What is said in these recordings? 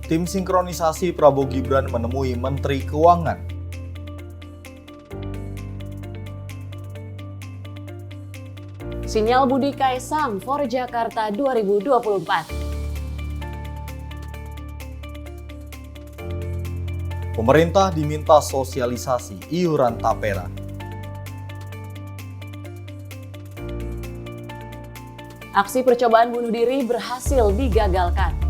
Tim sinkronisasi Prabowo Gibran menemui Menteri Keuangan. Sinyal Budi Kaisang for Jakarta 2024. Pemerintah diminta sosialisasi iuran tapera. Aksi percobaan bunuh diri berhasil digagalkan.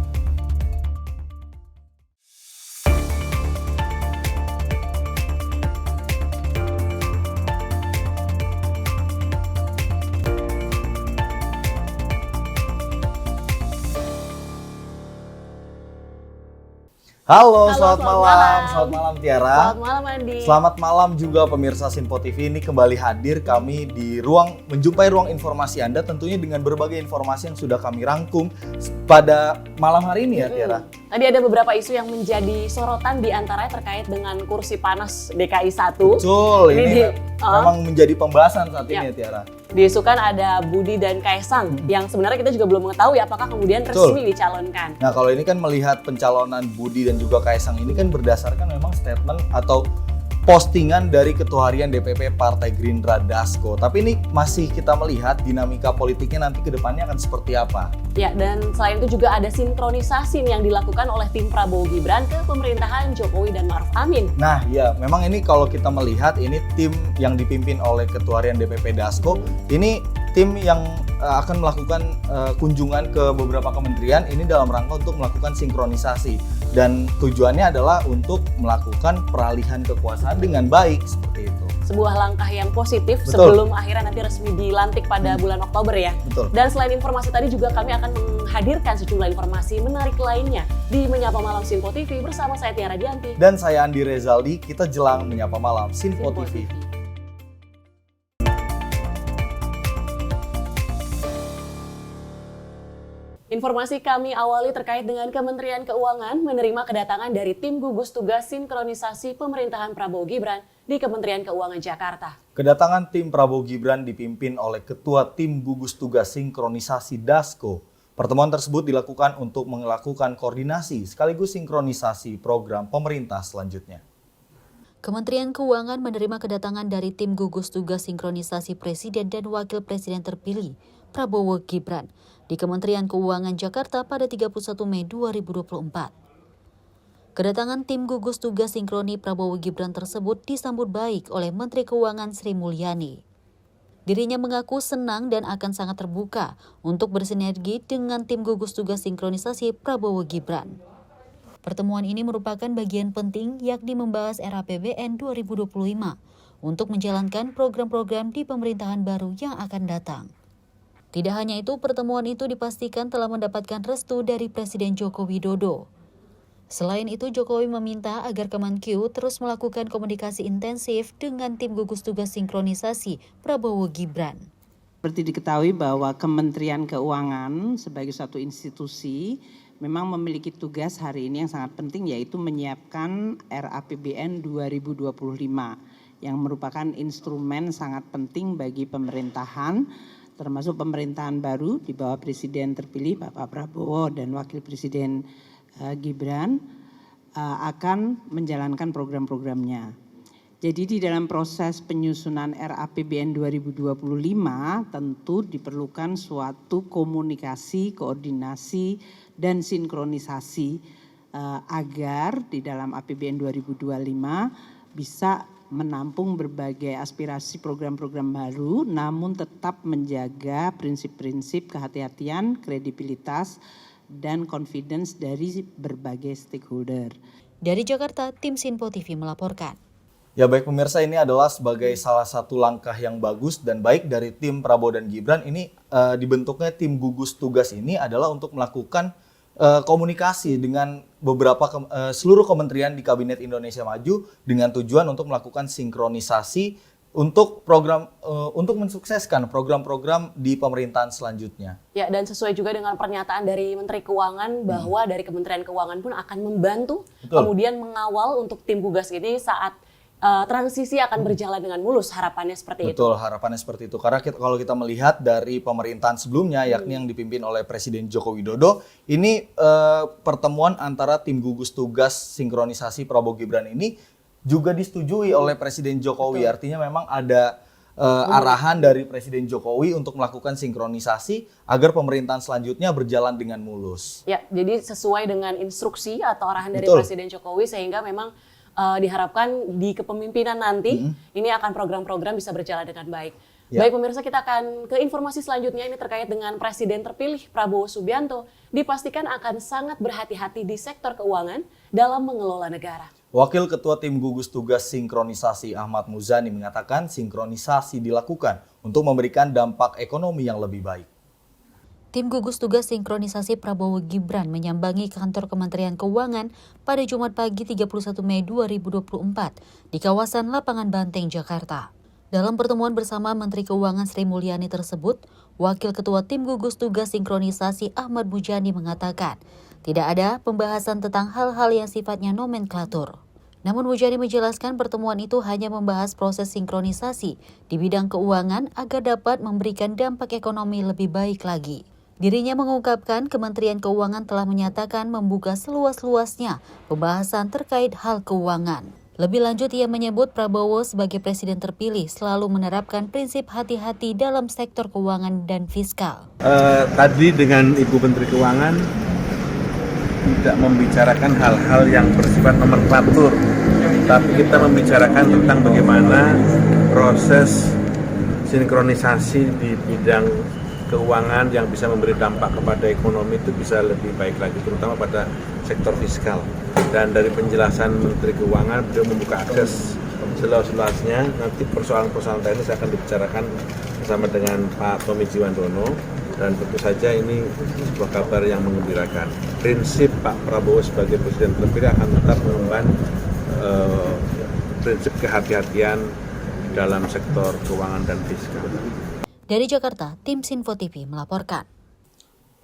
Halo, selamat malam. Selamat malam Tiara. Selamat malam Andi. Selamat malam juga pemirsa Sinpo TV. Ini kembali hadir kami di menjumpai ruang informasi Anda, tentunya dengan berbagai informasi yang sudah kami rangkum pada malam hari ini ya Tiara. Tadi ada beberapa isu yang menjadi sorotan, di antaranya terkait dengan kursi panas DKI 1. Betul, ini memang menjadi pembahasan saat ini ya Tiara. Diisukan ada Budi dan Kaisang yang sebenarnya kita juga belum mengetahui apakah kemudian resmi dicalonkan. Nah, kalau ini kan melihat pencalonan Budi dan juga Kaisang ini kan berdasarkan memang statement atau postingan dari Ketua Harian DPP Partai Gerindra Dasko. Tapi ini masih kita melihat dinamika politiknya nanti ke depannya akan seperti apa. Ya, dan selain itu juga ada sinkronisasi yang dilakukan oleh tim Prabowo Gibran ke pemerintahan Jokowi dan Ma'ruf Amin. Nah, ya memang ini kalau kita melihat ini tim yang dipimpin oleh Ketua Harian DPP Dasko, ini tim yang akan melakukan kunjungan ke beberapa kementerian ini dalam rangka untuk melakukan sinkronisasi, dan tujuannya adalah untuk melakukan peralihan kekuasaan dengan baik seperti itu. Sebuah langkah yang positif sebelum akhirnya nanti resmi dilantik pada bulan Oktober ya. Betul. Dan selain informasi tadi juga kami akan menghadirkan sejumlah informasi menarik lainnya di Menyapa Malam Sinpo TV bersama saya Tiara Dianti. Dan saya Andi Rezaldi, kita jelang Menyapa Malam Sinpo TV. Informasi kami awali terkait dengan Kementerian Keuangan menerima kedatangan dari tim gugus tugas sinkronisasi pemerintahan Prabowo Gibran di Kementerian Keuangan Jakarta. Kedatangan tim Prabowo Gibran dipimpin oleh Ketua Tim Gugus Tugas Sinkronisasi Dasko. Pertemuan tersebut dilakukan untuk melakukan koordinasi sekaligus sinkronisasi program pemerintah selanjutnya. Kementerian Keuangan menerima kedatangan dari tim gugus tugas sinkronisasi Presiden dan Wakil Presiden terpilih Prabowo Gibran di Kementerian Keuangan Jakarta pada 31 Mei 2024. Kedatangan tim gugus tugas sinkroni Prabowo Gibran tersebut disambut baik oleh Menteri Keuangan Sri Mulyani. Dirinya mengaku senang dan akan sangat terbuka untuk bersinergi dengan tim gugus tugas sinkronisasi Prabowo Gibran. Pertemuan ini merupakan bagian penting yakni membahas RAPBN 2025 untuk menjalankan program-program di pemerintahan baru yang akan datang. Tidak hanya itu, pertemuan itu dipastikan telah mendapatkan restu dari Presiden Joko Widodo. Selain itu, Jokowi meminta agar Kemenkeu terus melakukan komunikasi intensif dengan tim gugus tugas sinkronisasi Prabowo Gibran. Seperti diketahui bahwa Kementerian Keuangan sebagai satu institusi memang memiliki tugas hari ini yang sangat penting, yaitu menyiapkan RAPBN 2025 yang merupakan instrumen sangat penting bagi pemerintahan, termasuk pemerintahan baru di bawah Presiden terpilih Bapak Prabowo dan Wakil Presiden Gibran akan menjalankan program-programnya. Jadi di dalam proses penyusunan RAPBN 2025 tentu diperlukan suatu komunikasi, koordinasi, dan sinkronisasi agar di dalam APBN 2025 bisa menampung berbagai aspirasi program-program baru, namun tetap menjaga prinsip-prinsip kehati-hatian, kredibilitas, dan confidence dari berbagai stakeholder. Dari Jakarta, tim Sinpo TV melaporkan. Ya baik pemirsa, ini adalah sebagai salah satu langkah yang bagus dan baik dari tim Prabowo dan Gibran. Ini dibentuknya tim gugus tugas ini adalah untuk melakukan komunikasi dengan seluruh kementerian di Kabinet Indonesia Maju dengan tujuan untuk melakukan sinkronisasi untuk untuk mensukseskan program-program di pemerintahan selanjutnya. Ya, dan sesuai juga dengan pernyataan dari Menteri Keuangan bahwa dari Kementerian Keuangan pun akan membantu kemudian mengawal untuk tim gugas ini saat transisi akan berjalan dengan mulus, harapannya seperti itu. Betul, harapannya seperti itu. Karena kalau kita melihat dari pemerintahan sebelumnya, yakni yang dipimpin oleh Presiden Joko Widodo, ini pertemuan antara tim gugus tugas sinkronisasi Prabowo Gibran ini juga disetujui oleh Presiden Jokowi. Artinya memang ada arahan dari Presiden Jokowi untuk melakukan sinkronisasi agar pemerintahan selanjutnya berjalan dengan mulus. Ya, jadi sesuai dengan instruksi atau arahan dari Betul. Presiden Jokowi, sehingga memang diharapkan di kepemimpinan nanti ini akan program-program bisa berjalan dengan baik. Ya. Baik pemirsa, kita akan ke informasi selanjutnya, ini terkait dengan Presiden terpilih Prabowo Subianto dipastikan akan sangat berhati-hati di sektor keuangan dalam mengelola negara. Wakil Ketua Tim Gugus Tugas Sinkronisasi Ahmad Muzani mengatakan sinkronisasi dilakukan untuk memberikan dampak ekonomi yang lebih baik. Tim gugus tugas sinkronisasi Prabowo Gibran menyambangi kantor Kementerian Keuangan pada Jumat pagi 31 Mei 2024 di kawasan Lapangan Banteng, Jakarta. Dalam pertemuan bersama Menteri Keuangan Sri Mulyani tersebut, Wakil Ketua Tim Gugus Tugas Sinkronisasi Ahmad Muzani mengatakan, tidak ada pembahasan tentang hal-hal yang sifatnya nomenklatur. Namun Muzani menjelaskan pertemuan itu hanya membahas proses sinkronisasi di bidang keuangan agar dapat memberikan dampak ekonomi lebih baik lagi. Dirinya mengungkapkan Kementerian Keuangan telah menyatakan membuka seluas-luasnya pembahasan terkait hal keuangan. Lebih lanjut, ia menyebut Prabowo sebagai presiden terpilih selalu menerapkan prinsip hati-hati dalam sektor keuangan dan fiskal. Tadi dengan Ibu Menteri Keuangan tidak membicarakan hal-hal yang bersifat nomenklatur, tapi kita membicarakan tentang bagaimana proses sinkronisasi di bidang keuangan yang bisa memberi dampak kepada ekonomi itu bisa lebih baik lagi, terutama pada sektor fiskal. Dan dari penjelasan Menteri Keuangan, beliau membuka akses seluas-luasnya. Nanti persoalan-persoalan teknis akan dibicarakan bersama dengan Pak Tommy Jiwandono, dan tentu saja ini sebuah kabar yang menggembirakan. Prinsip Pak Prabowo sebagai presiden terpilih akan tetap mengemban prinsip kehati-hatian dalam sektor keuangan dan fiskal. Dari Jakarta, tim Sinfo TV melaporkan.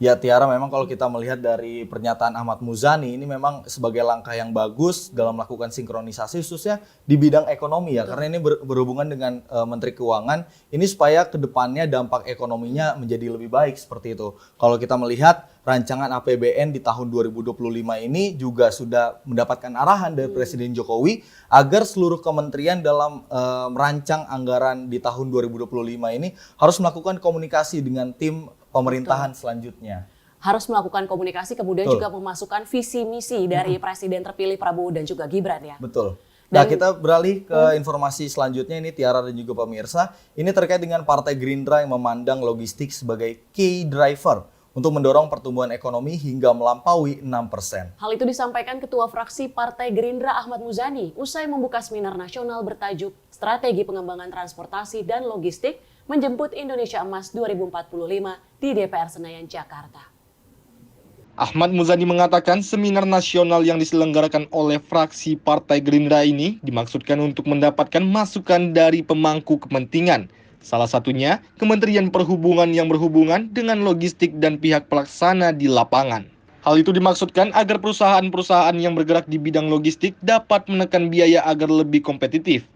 Ya Tiara, memang kalau kita melihat dari pernyataan Ahmad Muzani ini memang sebagai langkah yang bagus dalam melakukan sinkronisasi khususnya di bidang ekonomi ya. Karena ini berhubungan dengan Menteri Keuangan ini supaya kedepannya dampak ekonominya menjadi lebih baik seperti itu. Kalau kita melihat rancangan APBN di tahun 2025 ini juga sudah mendapatkan arahan dari Presiden Jokowi agar seluruh kementerian dalam merancang anggaran di tahun 2025 ini harus melakukan komunikasi dengan tim pemerintahan selanjutnya. Harus melakukan komunikasi, kemudian juga memasukkan visi misi dari Presiden terpilih Prabowo dan juga Gibran ya. Betul. Nah, kita beralih ke informasi selanjutnya ini Tiara dan juga pemirsa. Ini terkait dengan Partai Gerindra yang memandang logistik sebagai key driver untuk mendorong pertumbuhan ekonomi hingga melampaui 6%. Hal itu disampaikan Ketua Fraksi Partai Gerindra Ahmad Muzani usai membuka seminar nasional bertajuk Strategi Pengembangan Transportasi dan Logistik Menjemput Indonesia Emas 2045 di DPR Senayan, Jakarta. Ahmad Muzani mengatakan seminar nasional yang diselenggarakan oleh fraksi Partai Gerindra ini dimaksudkan untuk mendapatkan masukan dari pemangku kepentingan. Salah satunya Kementerian Perhubungan yang berhubungan dengan logistik dan pihak pelaksana di lapangan. Hal itu dimaksudkan agar perusahaan-perusahaan yang bergerak di bidang logistik dapat menekan biaya agar lebih kompetitif.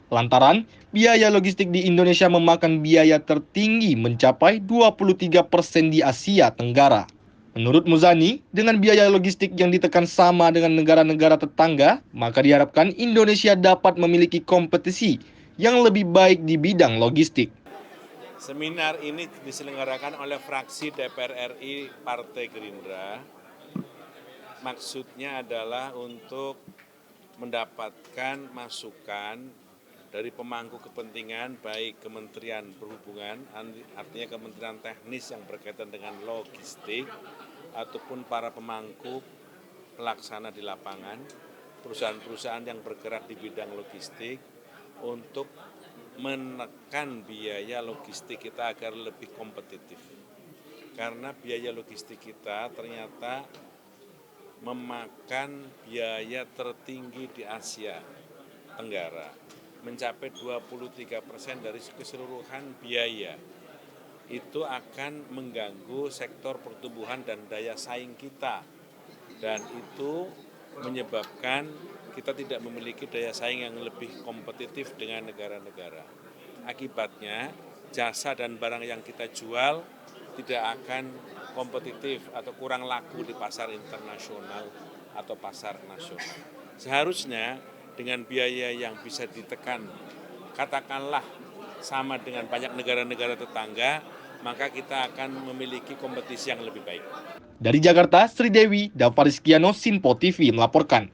Lantaran biaya logistik di Indonesia memakan biaya tertinggi mencapai 23% di Asia Tenggara. Menurut Muzani, dengan biaya logistik yang ditekan sama dengan negara-negara tetangga, maka diharapkan Indonesia dapat memiliki kompetisi yang lebih baik di bidang logistik. Seminar ini diselenggarakan oleh fraksi DPR RI Partai Gerindra. Maksudnya adalah untuk mendapatkan masukan dari pemangku kepentingan, baik Kementerian Perhubungan, artinya kementerian teknis yang berkaitan dengan logistik, ataupun para pemangku pelaksana di lapangan, perusahaan-perusahaan yang bergerak di bidang logistik, untuk menekan biaya logistik kita agar lebih kompetitif. Karena biaya logistik kita ternyata memakan biaya tertinggi di Asia Tenggara, mencapai 23% dari keseluruhan biaya. Itu akan mengganggu sektor pertumbuhan dan daya saing kita. Dan itu menyebabkan kita tidak memiliki daya saing yang lebih kompetitif dengan negara-negara. Akibatnya, jasa dan barang yang kita jual tidak akan kompetitif atau kurang laku di pasar internasional atau pasar nasional. Seharusnya dengan biaya yang bisa ditekan, katakanlah sama dengan banyak negara-negara tetangga, maka kita akan memiliki kompetisi yang lebih baik. Dari Jakarta, Sri Dewi, Dava Rizkiano, Sinpo TV melaporkan.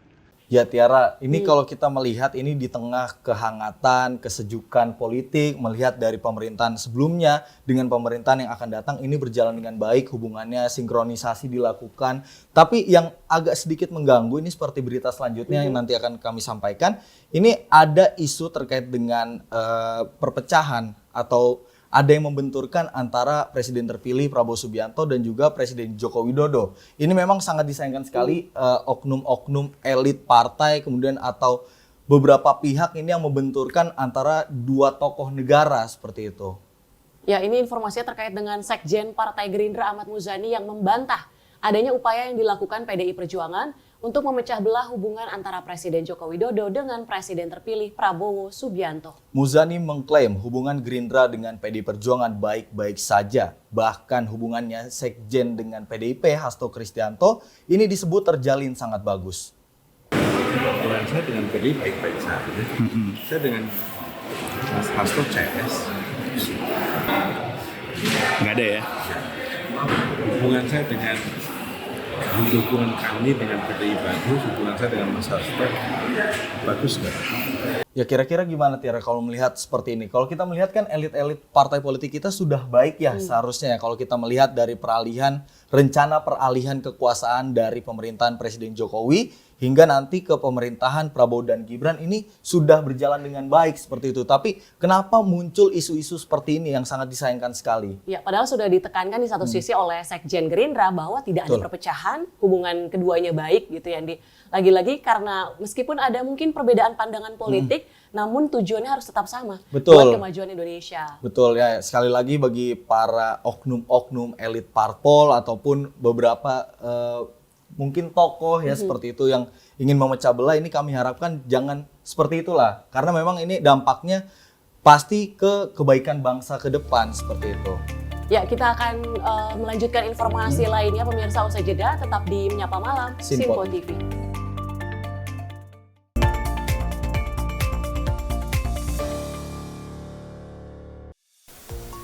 Ya Tiara, ini kalau kita melihat ini di tengah kehangatan, kesejukan politik, melihat dari pemerintahan sebelumnya dengan pemerintahan yang akan datang, ini berjalan dengan baik, hubungannya sinkronisasi dilakukan. Tapi yang agak sedikit mengganggu, ini seperti berita selanjutnya yang nanti akan kami sampaikan, ini ada isu terkait dengan perpecahan atau ada yang membenturkan antara Presiden terpilih Prabowo Subianto dan juga Presiden Joko Widodo. Ini memang sangat disayangkan sekali oknum-oknum elit partai kemudian atau beberapa pihak ini yang membenturkan antara dua tokoh negara seperti itu. Ya, ini informasinya terkait dengan Sekjen Partai Gerindra Ahmad Muzani yang membantah adanya upaya yang dilakukan PDI Perjuangan untuk memecah belah hubungan antara Presiden Joko Widodo dengan Presiden terpilih Prabowo Subianto. Muzani mengklaim hubungan Gerindra dengan PDI Perjuangan baik-baik saja. Bahkan hubungannya Sekjen dengan PDIP Hasto Kristianto ini disebut terjalin sangat bagus. Hubungan saya dengan PDI baik-baik saja. Saya dengan Mas Hasto CS. Nggak ada ya? Hubungan saya dengan hubungan kami dengan PDI bagus, hubungan saya dengan Mas Hasto bagus nggak? Ya kira-kira gimana Tiara kalau melihat seperti ini? Kalau kita melihat kan elit-elit partai politik kita sudah baik ya seharusnya ya. Kalau kita melihat dari rencana peralihan kekuasaan dari pemerintahan Presiden Jokowi hingga nanti ke pemerintahan Prabowo dan Gibran ini sudah berjalan dengan baik seperti itu. Tapi kenapa muncul isu-isu seperti ini yang sangat disayangkan sekali? Ya, padahal sudah ditekankan di satu sisi oleh Sekjen Gerindra bahwa tidak ada perpecahan, hubungan keduanya baik gitu ya. Lagi-lagi karena meskipun ada mungkin perbedaan pandangan politik, namun tujuannya harus tetap sama buat kemajuan Indonesia. Betul ya, sekali lagi bagi para oknum-oknum elit parpol ataupun beberapa mungkin tokoh ya seperti itu yang ingin memecah belah, ini kami harapkan jangan seperti itulah. Karena memang ini dampaknya pasti ke kebaikan bangsa ke depan seperti itu. Ya, kita akan melanjutkan informasi lainnya pemirsa usai jeda, tetap di Menyapa Malam Sinpo TV.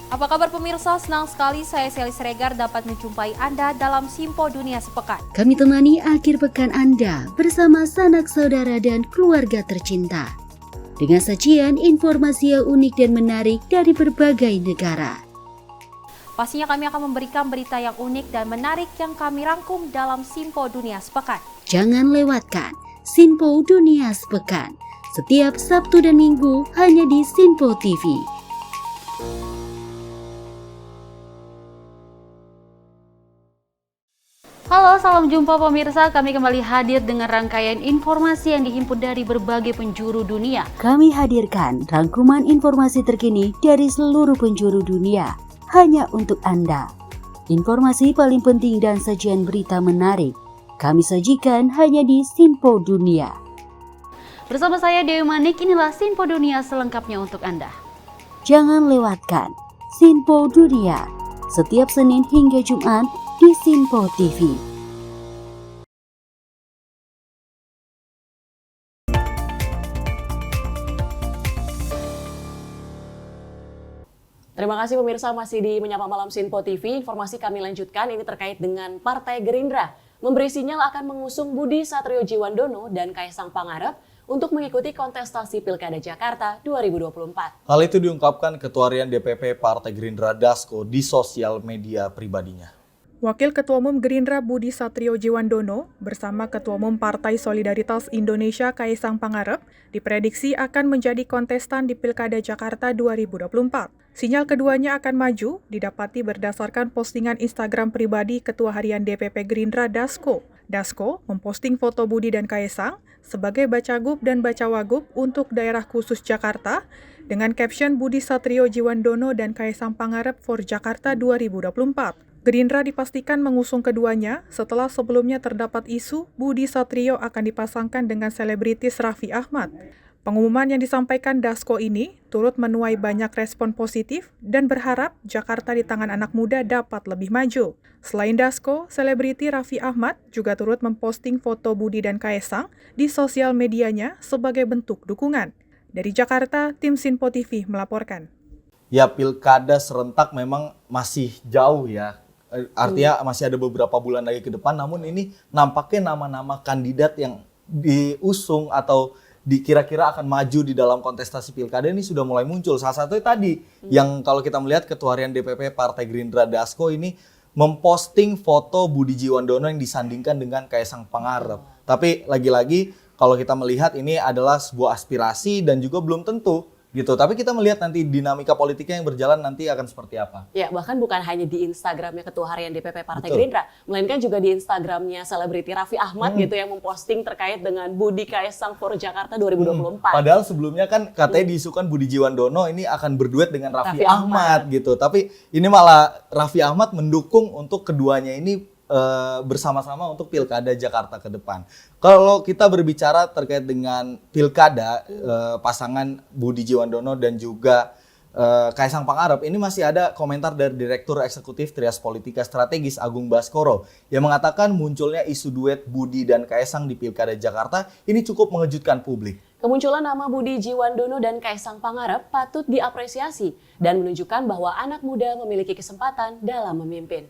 Apa kabar pemirsa? Senang sekali saya Sally Siregar dapat menjumpai Anda dalam Sinpo Dunia Sepekan. Kami temani akhir pekan Anda bersama sanak saudara dan keluarga tercinta. Dengan sajian informasi yang unik dan menarik dari berbagai negara. Pastinya kami akan memberikan berita yang unik dan menarik yang kami rangkum dalam Sinpo Dunia Sepekan. Jangan lewatkan Sinpo Dunia Sepekan setiap Sabtu dan Minggu hanya di Sinpo TV. Halo, salam jumpa pemirsa. Kami kembali hadir dengan rangkaian informasi yang dihimpun dari berbagai penjuru dunia. Kami hadirkan rangkuman informasi terkini dari seluruh penjuru dunia hanya untuk Anda. Informasi paling penting dan sajian berita menarik kami sajikan hanya di Sinpo Dunia. Bersama saya Dewi Manik, inilah Sinpo Dunia selengkapnya untuk Anda. Jangan lewatkan Sinpo Dunia setiap Senin hingga Jumat di Sinpo TV. Terima kasih pemirsa masih di Menyapa Malam Sinpo TV. Informasi kami lanjutkan ini terkait dengan Partai Gerindra memberi sinyal akan mengusung Budi Satriojiwandono dan Kaisang Pangarep untuk mengikuti kontestasi Pilkada Jakarta 2024. Hal itu diungkapkan Ketua Harian DPP Partai Gerindra Dasko di sosial media pribadinya. Wakil Ketua Umum Gerindra Budi Satriojiwandono bersama Ketua Umum Partai Solidaritas Indonesia Kaisang Pangarep diprediksi akan menjadi kontestan di Pilkada Jakarta 2024. Sinyal keduanya akan maju didapati berdasarkan postingan Instagram pribadi Ketua Harian DPP Gerindra Dasko. Dasko memposting foto Budi dan Kaisang sebagai Bacagub dan Bacawagub untuk daerah khusus Jakarta dengan caption Budi Satriojiwandono dan Kaisang Pangarep for Jakarta 2024. Gerindra dipastikan mengusung keduanya setelah sebelumnya terdapat isu Budi Satrio akan dipasangkan dengan selebritis Raffi Ahmad. Pengumuman yang disampaikan Dasko ini turut menuai banyak respon positif dan berharap Jakarta di tangan anak muda dapat lebih maju. Selain Dasko, selebriti Raffi Ahmad juga turut memposting foto Budi dan Kaesang di sosial medianya sebagai bentuk dukungan. Dari Jakarta, tim Sinpo TV melaporkan. Ya, pilkada serentak memang masih jauh ya. Artinya masih ada beberapa bulan lagi ke depan, namun ini nampaknya nama-nama kandidat yang diusung atau dikira-kira akan maju di dalam kontestasi pilkada ini sudah mulai muncul. Salah satunya tadi yang kalau kita melihat Ketua Harian DPP Partai Gerindra Dasko ini memposting foto Budi Jiwandono yang disandingkan dengan Kaesang Pangarep. Tapi lagi-lagi kalau kita melihat ini adalah sebuah aspirasi dan juga belum tentu gitu. Tapi kita melihat nanti dinamika politiknya yang berjalan nanti akan seperti apa. Ya, bahkan bukan hanya di Instagramnya Ketua Harian DPP Partai Gerindra, melainkan juga di Instagramnya selebriti Raffi Ahmad gitu yang memposting terkait dengan Budi Kaesang for Jakarta 2024. Padahal sebelumnya kan katanya diisukan Budi Jiwandono ini akan berduet dengan Raffi Ahmad gitu. Tapi ini malah Raffi Ahmad mendukung untuk keduanya ini bersama-sama untuk pilkada Jakarta ke depan. Kalau kita berbicara terkait dengan pilkada pasangan Budi Jiwandono dan juga Kaesang Pangarep, ini masih ada komentar dari Direktur Eksekutif Trias Politika Strategis Agung Baskoro yang mengatakan munculnya isu duet Budi dan Kaesang di pilkada Jakarta ini cukup mengejutkan publik. Kemunculan nama Budi Jiwandono dan Kaesang Pangarep patut diapresiasi dan menunjukkan bahwa anak muda memiliki kesempatan dalam memimpin.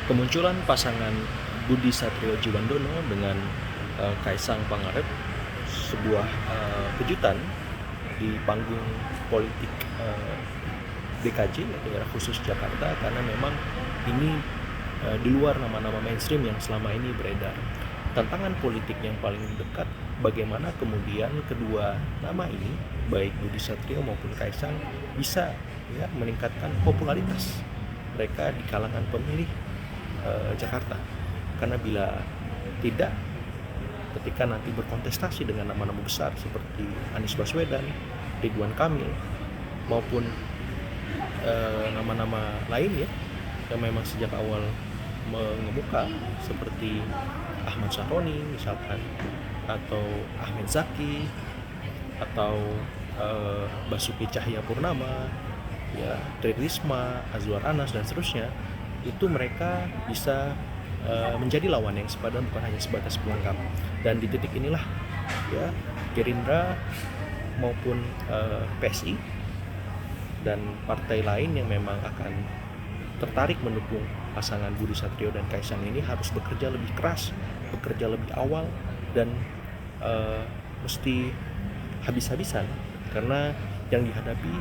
Kemunculan pasangan Budi Satrio Jiwandono dengan Kaesang Pangarep sebuah kejutan di panggung politik DKJ, daerah khusus Jakarta, karena memang ini di luar nama-nama mainstream yang selama ini beredar. Tantangan politik yang paling dekat bagaimana kemudian kedua nama ini, baik Budi Satrio maupun Kaesang, bisa ya meningkatkan popularitas mereka di kalangan pemilih Jakarta. Karena bila tidak, ketika nanti berkontestasi dengan nama-nama besar seperti Anies Baswedan, Ridwan Kamil maupun nama-nama lain ya yang memang sejak awal mengemuka seperti Ahmad Syaroni misalkan, atau Ahmed Zaki, atau Basuki Cahayapurnama, ya Tri Risma, Azwar Anas dan seterusnya, itu mereka bisa menjadi lawan yang sepadan, bukan hanya sebatas pelengkap. Dan di titik inilah ya Gerindra maupun PSI dan partai lain yang memang akan tertarik mendukung pasangan Budi Satrio dan Kaesang ini harus bekerja lebih keras, bekerja lebih awal, dan mesti habis-habisan, karena yang dihadapi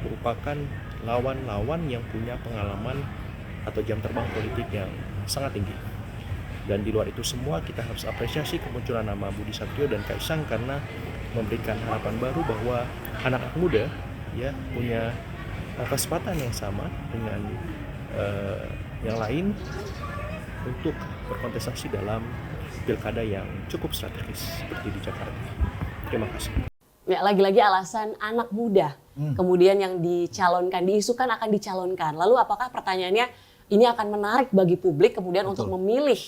merupakan lawan-lawan yang punya pengalaman atau jam terbang politik yang sangat tinggi. Dan di luar itu semua kita harus apresiasi kemunculan nama Budi Satrio dan Kaesang karena memberikan harapan baru bahwa anak-anak muda ya punya kesempatan yang sama dengan yang lain untuk berkontestasi dalam pilkada yang cukup strategis seperti di Jakarta. Terima kasih. Ya, lagi-lagi alasan anak muda. Kemudian yang dicalonkan, diisukan akan dicalonkan. Lalu apakah pertanyaannya ini akan menarik bagi publik kemudian untuk memilih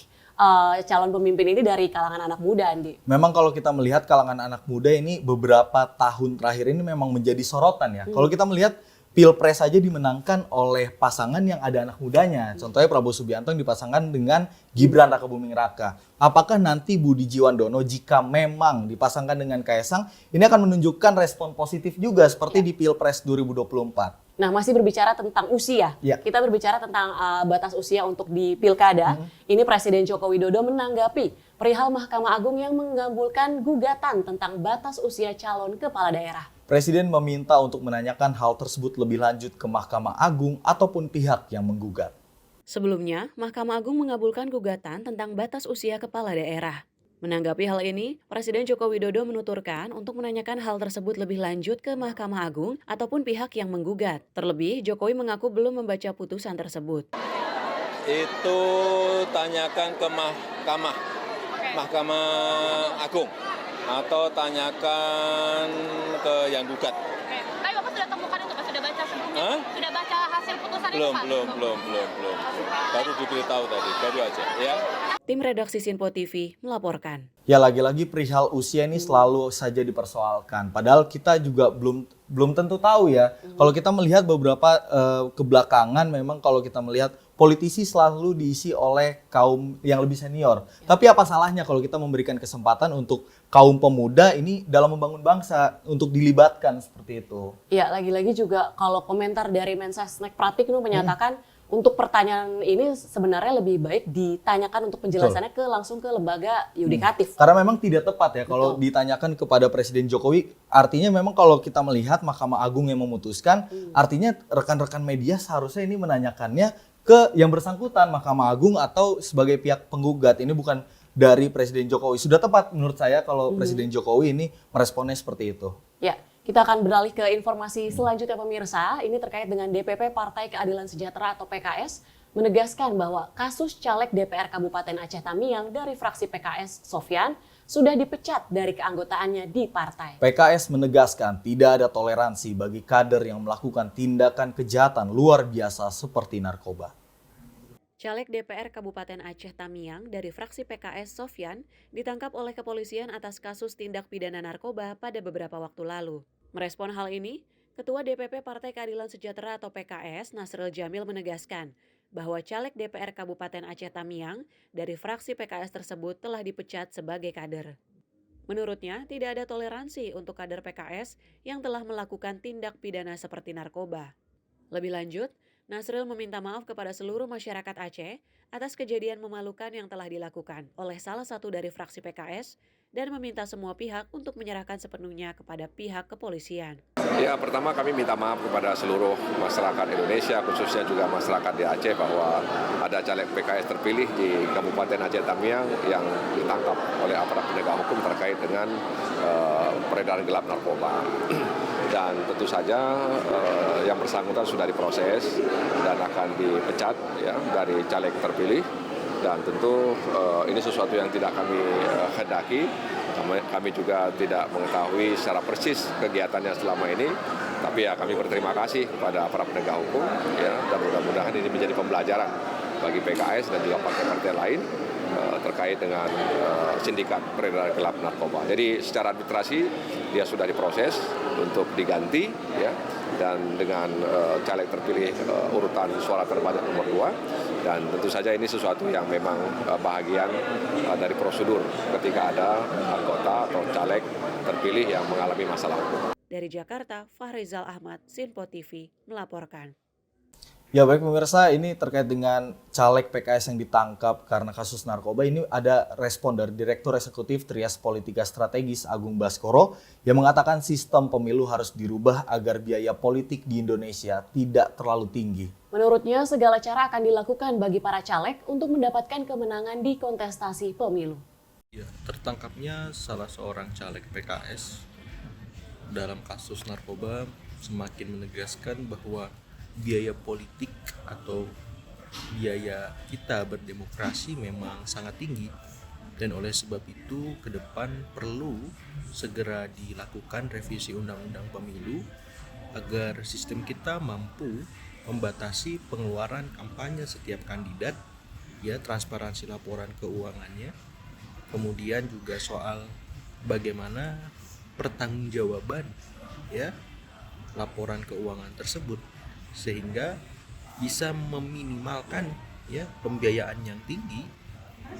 calon pemimpin ini dari kalangan anak muda, Andi? Memang kalau kita melihat kalangan anak muda ini beberapa tahun terakhir ini memang menjadi sorotan ya. Kalau kita melihat Pilpres saja dimenangkan oleh pasangan yang ada anak mudanya. Contohnya Prabowo Subianto yang dipasangkan dengan Gibran Rakabuming Raka. Apakah nanti Budi Jiwandono jika memang dipasangkan dengan Kaesang, ini akan menunjukkan respon positif juga seperti di Pilpres 2024? Nah, masih berbicara tentang usia. Kita berbicara tentang batas usia untuk di pilkada. Ini Presiden Joko Widodo menanggapi perihal Mahkamah Agung yang mengabulkan gugatan tentang batas usia calon kepala daerah. Presiden meminta untuk menanyakan hal tersebut lebih lanjut ke Mahkamah Agung ataupun pihak yang menggugat. Sebelumnya, Mahkamah Agung mengabulkan gugatan tentang batas usia kepala daerah. Menanggapi hal ini, Presiden Joko Widodo menuturkan untuk menanyakan hal tersebut lebih lanjut ke Mahkamah Agung ataupun pihak yang menggugat. Terlebih, Jokowi mengaku belum membaca putusan tersebut. Itu tanyakan ke Mahkamah Agung atau tanyakan ke yang gugat. Tapi Bapak sudah temukan itu, Pak? Sudah baca sebelumnya? Hah? Sudah baca hasil putusan itu, Belum. Pak? Baru diberitahu tadi, baru aja ya. Tim redaksi Sinpo TV melaporkan. Ya lagi-lagi perihal usia ini selalu saja dipersoalkan. Padahal kita juga belum tentu tahu ya. Kalau kita melihat beberapa kebelakangan memang kalau kita melihat politisi selalu diisi oleh kaum yang lebih senior. Tapi apa salahnya kalau kita memberikan kesempatan untuk kaum pemuda ini dalam membangun bangsa untuk dilibatkan seperti itu. Ya, lagi-lagi juga kalau komentar dari Mensesnek Pratikno menyatakan untuk pertanyaan ini sebenarnya lebih baik ditanyakan untuk penjelasannya langsung ke lembaga yudikatif. Karena memang tidak tepat ya kalau ditanyakan kepada Presiden Jokowi. Artinya memang kalau kita melihat Mahkamah Agung yang memutuskan, artinya rekan-rekan media seharusnya ini menanyakannya ke yang bersangkutan, Mahkamah Agung atau sebagai pihak penggugat. Ini bukan dari Presiden Jokowi. Sudah tepat menurut saya kalau Presiden Jokowi ini meresponnya seperti itu. Ya, kita akan beralih ke informasi selanjutnya pemirsa. Ini terkait dengan DPP Partai Keadilan Sejahtera atau PKS menegaskan bahwa kasus caleg DPR Kabupaten Aceh Tamiang dari fraksi PKS Sofyan sudah dipecat dari keanggotaannya di partai. PKS menegaskan tidak ada toleransi bagi kader yang melakukan tindakan kejahatan luar biasa seperti narkoba. Caleg DPR Kabupaten Aceh Tamiang dari fraksi PKS Sofyan ditangkap oleh kepolisian atas kasus tindak pidana narkoba pada beberapa waktu lalu. Merespon hal ini, Ketua DPP Partai Keadilan Sejahtera atau PKS Nasrul Jamil menegaskan bahwa caleg DPR Kabupaten Aceh Tamiang dari fraksi PKS tersebut telah dipecat sebagai kader. Menurutnya, tidak ada toleransi untuk kader PKS yang telah melakukan tindak pidana seperti narkoba. Lebih lanjut, Nasrul meminta maaf kepada seluruh masyarakat Aceh atas kejadian memalukan yang telah dilakukan oleh salah satu dari fraksi PKS dan meminta semua pihak untuk menyerahkan sepenuhnya kepada pihak kepolisian. Ya, pertama kami minta maaf kepada seluruh masyarakat Indonesia, khususnya juga masyarakat di Aceh bahwa ada caleg PKS terpilih di Kabupaten Aceh Tamiang yang ditangkap oleh aparat penegak hukum terkait dengan peredaran gelap narkoba. Dan tentu saja yang bersangkutan sudah diproses dan akan dipecat ya dari caleg terpilih. Dan tentu ini sesuatu yang tidak kami hendaki. Kami juga tidak mengetahui secara persis kegiatannya selama ini. Tapi ya kami berterima kasih kepada para penegak hukum ya, dan mudah-mudahan ini menjadi pembelajaran bagi PKS dan juga partai-partai lain terkait dengan sindikat peredaran gelap narkoba. Jadi secara administrasi dia sudah diproses untuk diganti ya, dan dengan caleg terpilih urutan suara terbanyak nomor 2. Dan tentu saja ini sesuatu yang memang bahagian dari prosedur ketika ada anggota atau caleg terpilih yang mengalami masalah hukum. Dari Jakarta, Fahrizal Ahmad, Sinpo TV melaporkan. Ya baik pemirsa, ini terkait dengan caleg PKS yang ditangkap karena kasus narkoba. Ini ada respon dari Direktur Eksekutif Trias Politika Strategis Agung Baskoro yang mengatakan sistem pemilu harus dirubah agar biaya politik di Indonesia tidak terlalu tinggi. Menurutnya, segala cara akan dilakukan bagi para caleg untuk mendapatkan kemenangan di kontestasi pemilu. Ya, tertangkapnya salah seorang caleg PKS dalam kasus narkoba semakin menegaskan bahwa biaya politik atau biaya kita berdemokrasi memang sangat tinggi, dan oleh sebab itu ke depan perlu segera dilakukan revisi undang-undang pemilu agar sistem kita mampu membatasi pengeluaran kampanye setiap kandidat, ya, transparansi laporan keuangannya, kemudian juga soal bagaimana pertanggungjawaban ya laporan keuangan tersebut, sehingga bisa meminimalkan ya pembiayaan yang tinggi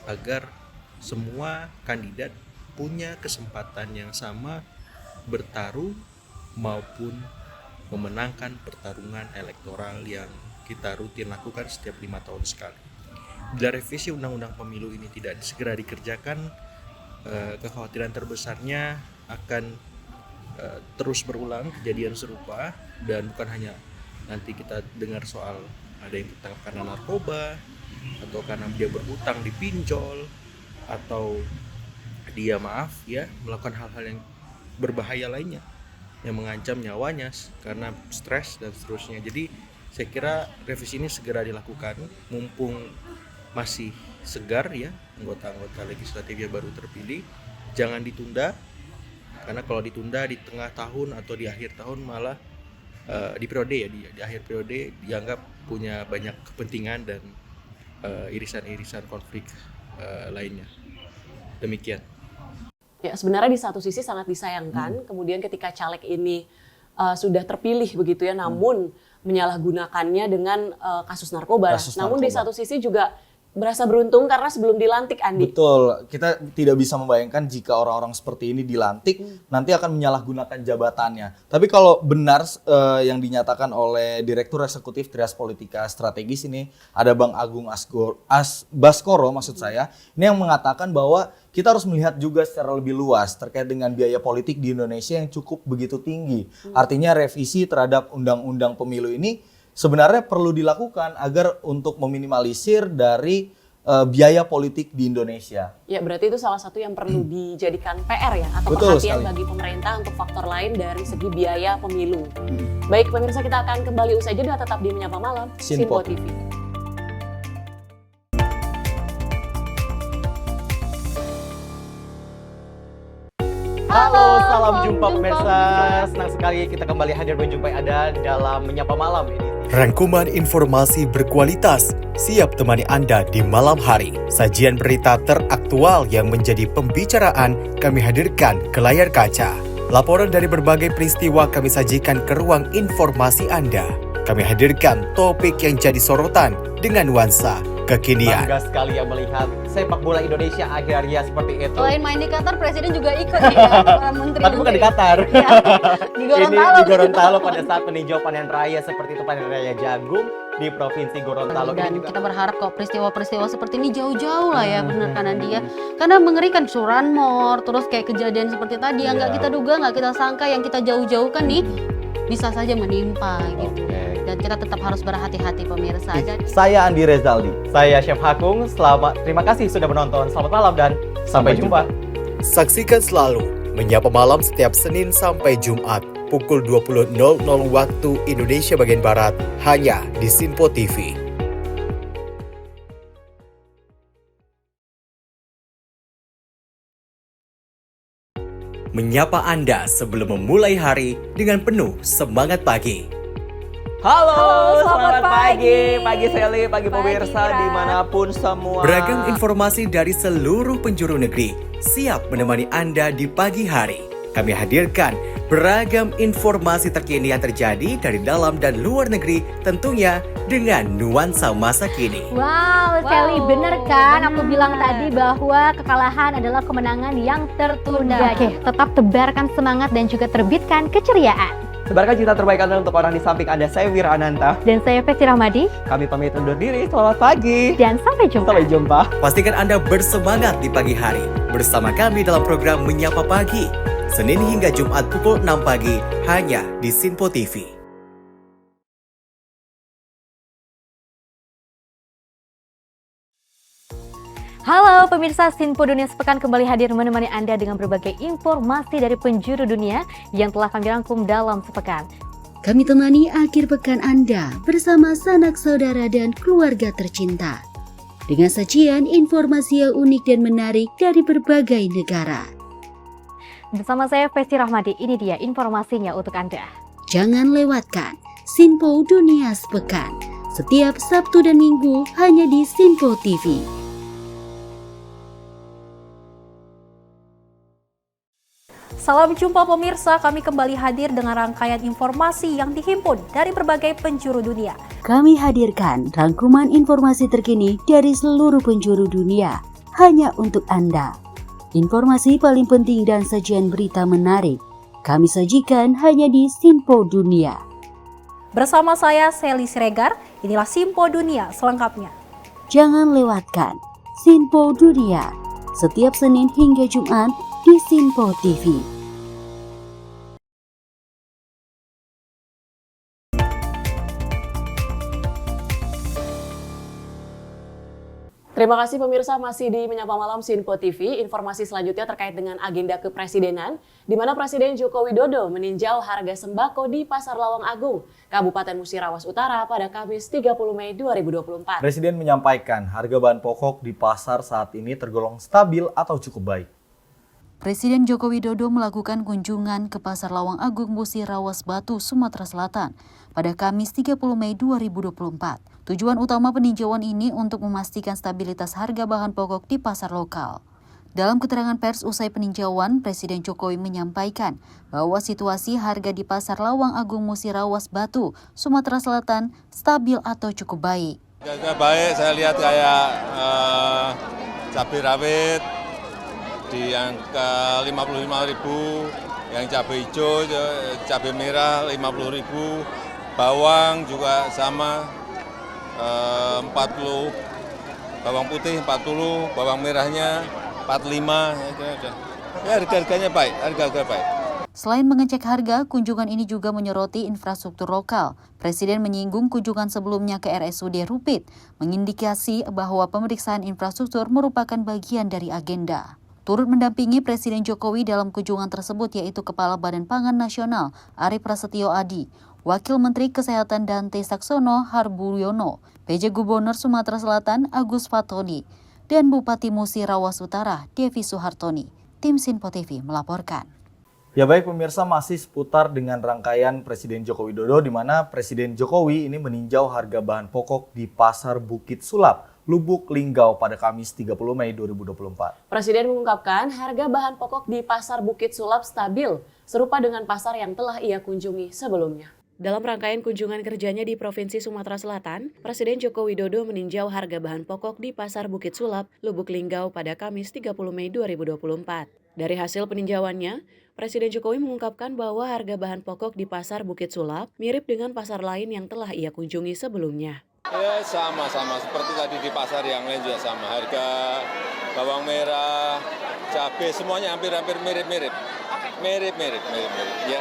agar semua kandidat punya kesempatan yang sama bertarung maupun memenangkan pertarungan elektoral yang kita rutin lakukan setiap 5 tahun sekali. Bila revisi undang-undang pemilu ini tidak segera dikerjakan, kekhawatiran terbesarnya akan terus berulang kejadian serupa, dan bukan hanya nanti kita dengar soal ada yang ditangkap karena narkoba, atau karena dia berhutang di pinjol, atau dia melakukan hal-hal yang berbahaya lainnya yang mengancam nyawanya karena stres dan seterusnya. Jadi saya kira revisi ini segera dilakukan mumpung masih segar ya anggota-anggota legislatif yang baru terpilih. Jangan ditunda, karena kalau ditunda di tengah tahun atau di akhir tahun malah di periode ya di akhir periode dianggap punya banyak kepentingan dan irisan-irisan konflik lainnya. Demikian. Ya, sebenarnya di satu sisi sangat disayangkan kemudian ketika caleg ini sudah terpilih begitu ya, namun menyalahgunakannya dengan kasus narkoba. Namun di satu sisi juga berasa beruntung karena sebelum dilantik, Andi. Betul, kita tidak bisa membayangkan jika orang-orang seperti ini dilantik nanti akan menyalahgunakan jabatannya. Tapi kalau benar yang dinyatakan oleh Direktur Eksekutif Trias Politika Strategis ini, ada Bang Agung Baskoro maksud saya, ini yang mengatakan bahwa kita harus melihat juga secara lebih luas terkait dengan biaya politik di Indonesia yang cukup begitu tinggi. Artinya revisi terhadap undang-undang pemilu ini sebenarnya perlu dilakukan agar untuk meminimalisir dari biaya politik di Indonesia. Ya, berarti itu salah satu yang perlu dijadikan PR ya, atau Betul perhatian sekali bagi pemerintah untuk faktor lain dari segi biaya pemilu. Baik pemirsa, kita akan kembali usai jeda, tetap di Menyapa Malam, Simpo TV. Halo, salam jumpa pemirsa. Senang sekali kita kembali hadir menjumpai Anda dalam Menyapa Malam ini. Rangkuman informasi berkualitas siap temani Anda di malam hari. Sajian berita teraktual yang menjadi pembicaraan kami hadirkan ke layar kaca. Laporan dari berbagai peristiwa kami sajikan ke ruang informasi Anda. Kami hadirkan topik yang jadi sorotan dengan nuansa kekinian. Bangga sekali yang melihat sepak bola Indonesia akhir-akhirnya seperti itu. Selain main di Qatar, Presiden juga ikut ya, para menteri. Tapi bukan di Qatar. Ya, di Gorontalo. Ini di Gorontalo pada saat meninjau panen raya seperti itu, panen raya jagung di Provinsi Gorontalo. Dan kita berharap kok peristiwa-peristiwa seperti ini jauh-jauh lah ya, benar kan Andi ya. Karena mengerikan curanmor, terus kayak kejadian seperti tadi yang nggak kita duga, nggak kita sangka, yang kita jauh-jauhkan nih bisa saja menimpa gitu. Dan kita tetap harus berhati-hati pemirsa. Saya Andi Rezaldi. Saya Chef Hakung. Terima kasih sudah menonton. Selamat malam dan sampai jumpa. Saksikan selalu Menyapa Malam setiap Senin sampai Jumat pukul 20.00 waktu Indonesia bagian Barat hanya di Simpo TV. Menyapa Anda sebelum memulai hari dengan penuh semangat pagi. Halo, selamat pagi. Pagi Sally, pagi pemirsa dimanapun semua. Beragam informasi dari seluruh penjuru negeri siap menemani Anda di pagi hari. Kami hadirkan beragam informasi terkini yang terjadi dari dalam dan luar negeri, tentunya dengan nuansa masa kini. Wow, Sally, bener kan? Aku bilang tadi bahwa kekalahan adalah kemenangan yang tertunda. Oke, tetap tebarkan semangat dan juga terbitkan keceriaan. Sebarkan cinta terbaik Anda untuk orang di samping Anda. Saya Wira Ananta. Dan saya Festi Rahmadi. Kami pamit undur diri. Selamat pagi. Dan sampai jumpa. Sampai jumpa. Pastikan Anda bersemangat di pagi hari bersama kami dalam program Menyapa Pagi. Senin hingga Jumat pukul 6 pagi hanya di Simpo TV. Halo pemirsa, Simpo Dunia Sepekan kembali hadir menemani Anda dengan berbagai informasi dari penjuru dunia yang telah kami rangkum dalam sepekan. Kami temani akhir pekan Anda bersama sanak saudara dan keluarga tercinta. Dengan sajian informasi yang unik dan menarik dari berbagai negara. Bersama saya Festi Rahmadi, ini dia informasinya untuk Anda. Jangan lewatkan Simpo Dunia Sepekan setiap Sabtu dan Minggu hanya di Simpo TV. Salam jumpa pemirsa, kami kembali hadir dengan rangkaian informasi yang dihimpun dari berbagai penjuru dunia. Kami hadirkan rangkuman informasi terkini dari seluruh penjuru dunia hanya untuk Anda. Informasi paling penting dan sajian berita menarik kami sajikan hanya di Simpo Dunia. Bersama saya Sally Siregar, inilah Simpo Dunia selengkapnya. Jangan lewatkan Simpo Dunia setiap Senin hingga Jumat di Simpo TV. Terima kasih pemirsa, masih di Menyapa Malam Simpo TV. Informasi selanjutnya terkait dengan agenda kepresidenan, di mana Presiden Joko Widodo meninjau harga sembako di Pasar Lawang Agung, Kabupaten Musirawas Utara pada Kamis 30 Mei 2024. Presiden menyampaikan harga bahan pokok di pasar saat ini tergolong stabil atau cukup baik. Presiden Joko Widodo melakukan kunjungan ke Pasar Lawang Agung Musirawas Batu, Sumatera Selatan pada Kamis 30 Mei 2024. Tujuan utama peninjauan ini untuk memastikan stabilitas harga bahan pokok di pasar lokal. Dalam keterangan pers usai peninjauan, Presiden Jokowi menyampaikan bahwa situasi harga di Pasar Lawang Agung Musirawas Batu, Sumatera Selatan stabil atau cukup baik. Harga baik, saya lihat kayak cabai rawit di angka 55.000, yang cabai hijau, cabai merah 50.000, bawang juga sama 40, bawang putih 40, bawang merahnya 45, ya harga-harganya baik, harga-harga baik. Selain mengecek harga, kunjungan ini juga menyoroti infrastruktur lokal. Presiden menyinggung kunjungan sebelumnya ke RSUD Rupit, mengindikasi bahwa pemeriksaan infrastruktur merupakan bagian dari agenda. Turut mendampingi Presiden Jokowi dalam kunjungan tersebut yaitu Kepala Badan Pangan Nasional Ari Prasetyo Adi, Wakil Menteri Kesehatan Dante Saxono Harbulyono, PJ Gubernur Sumatera Selatan Agus Fatoni, dan Bupati Musirawas Utara Devi Suhartoni. Tim Sinpo TV melaporkan. Ya baik pemirsa, masih seputar dengan rangkaian Presiden Joko Widodo di mana Presiden Jokowi ini meninjau harga bahan pokok di Pasar Bukit Sulap, Lubuk Linggau pada Kamis 30 Mei 2024. Presiden mengungkapkan harga bahan pokok di Pasar Bukit Sulap stabil, serupa dengan pasar yang telah ia kunjungi sebelumnya. Dalam rangkaian kunjungan kerjanya di Provinsi Sumatera Selatan, Presiden Joko Widodo meninjau harga bahan pokok di Pasar Bukit Sulap, Lubuk Linggau pada Kamis 30 Mei 2024. Dari hasil peninjauannya, Presiden Jokowi mengungkapkan bahwa harga bahan pokok di Pasar Bukit Sulap mirip dengan pasar lain yang telah ia kunjungi sebelumnya. Ya sama-sama, seperti tadi di pasar yang lain juga sama. Harga bawang merah, cabai, semuanya hampir-hampir mirip-mirip. Mirip-mirip, ya.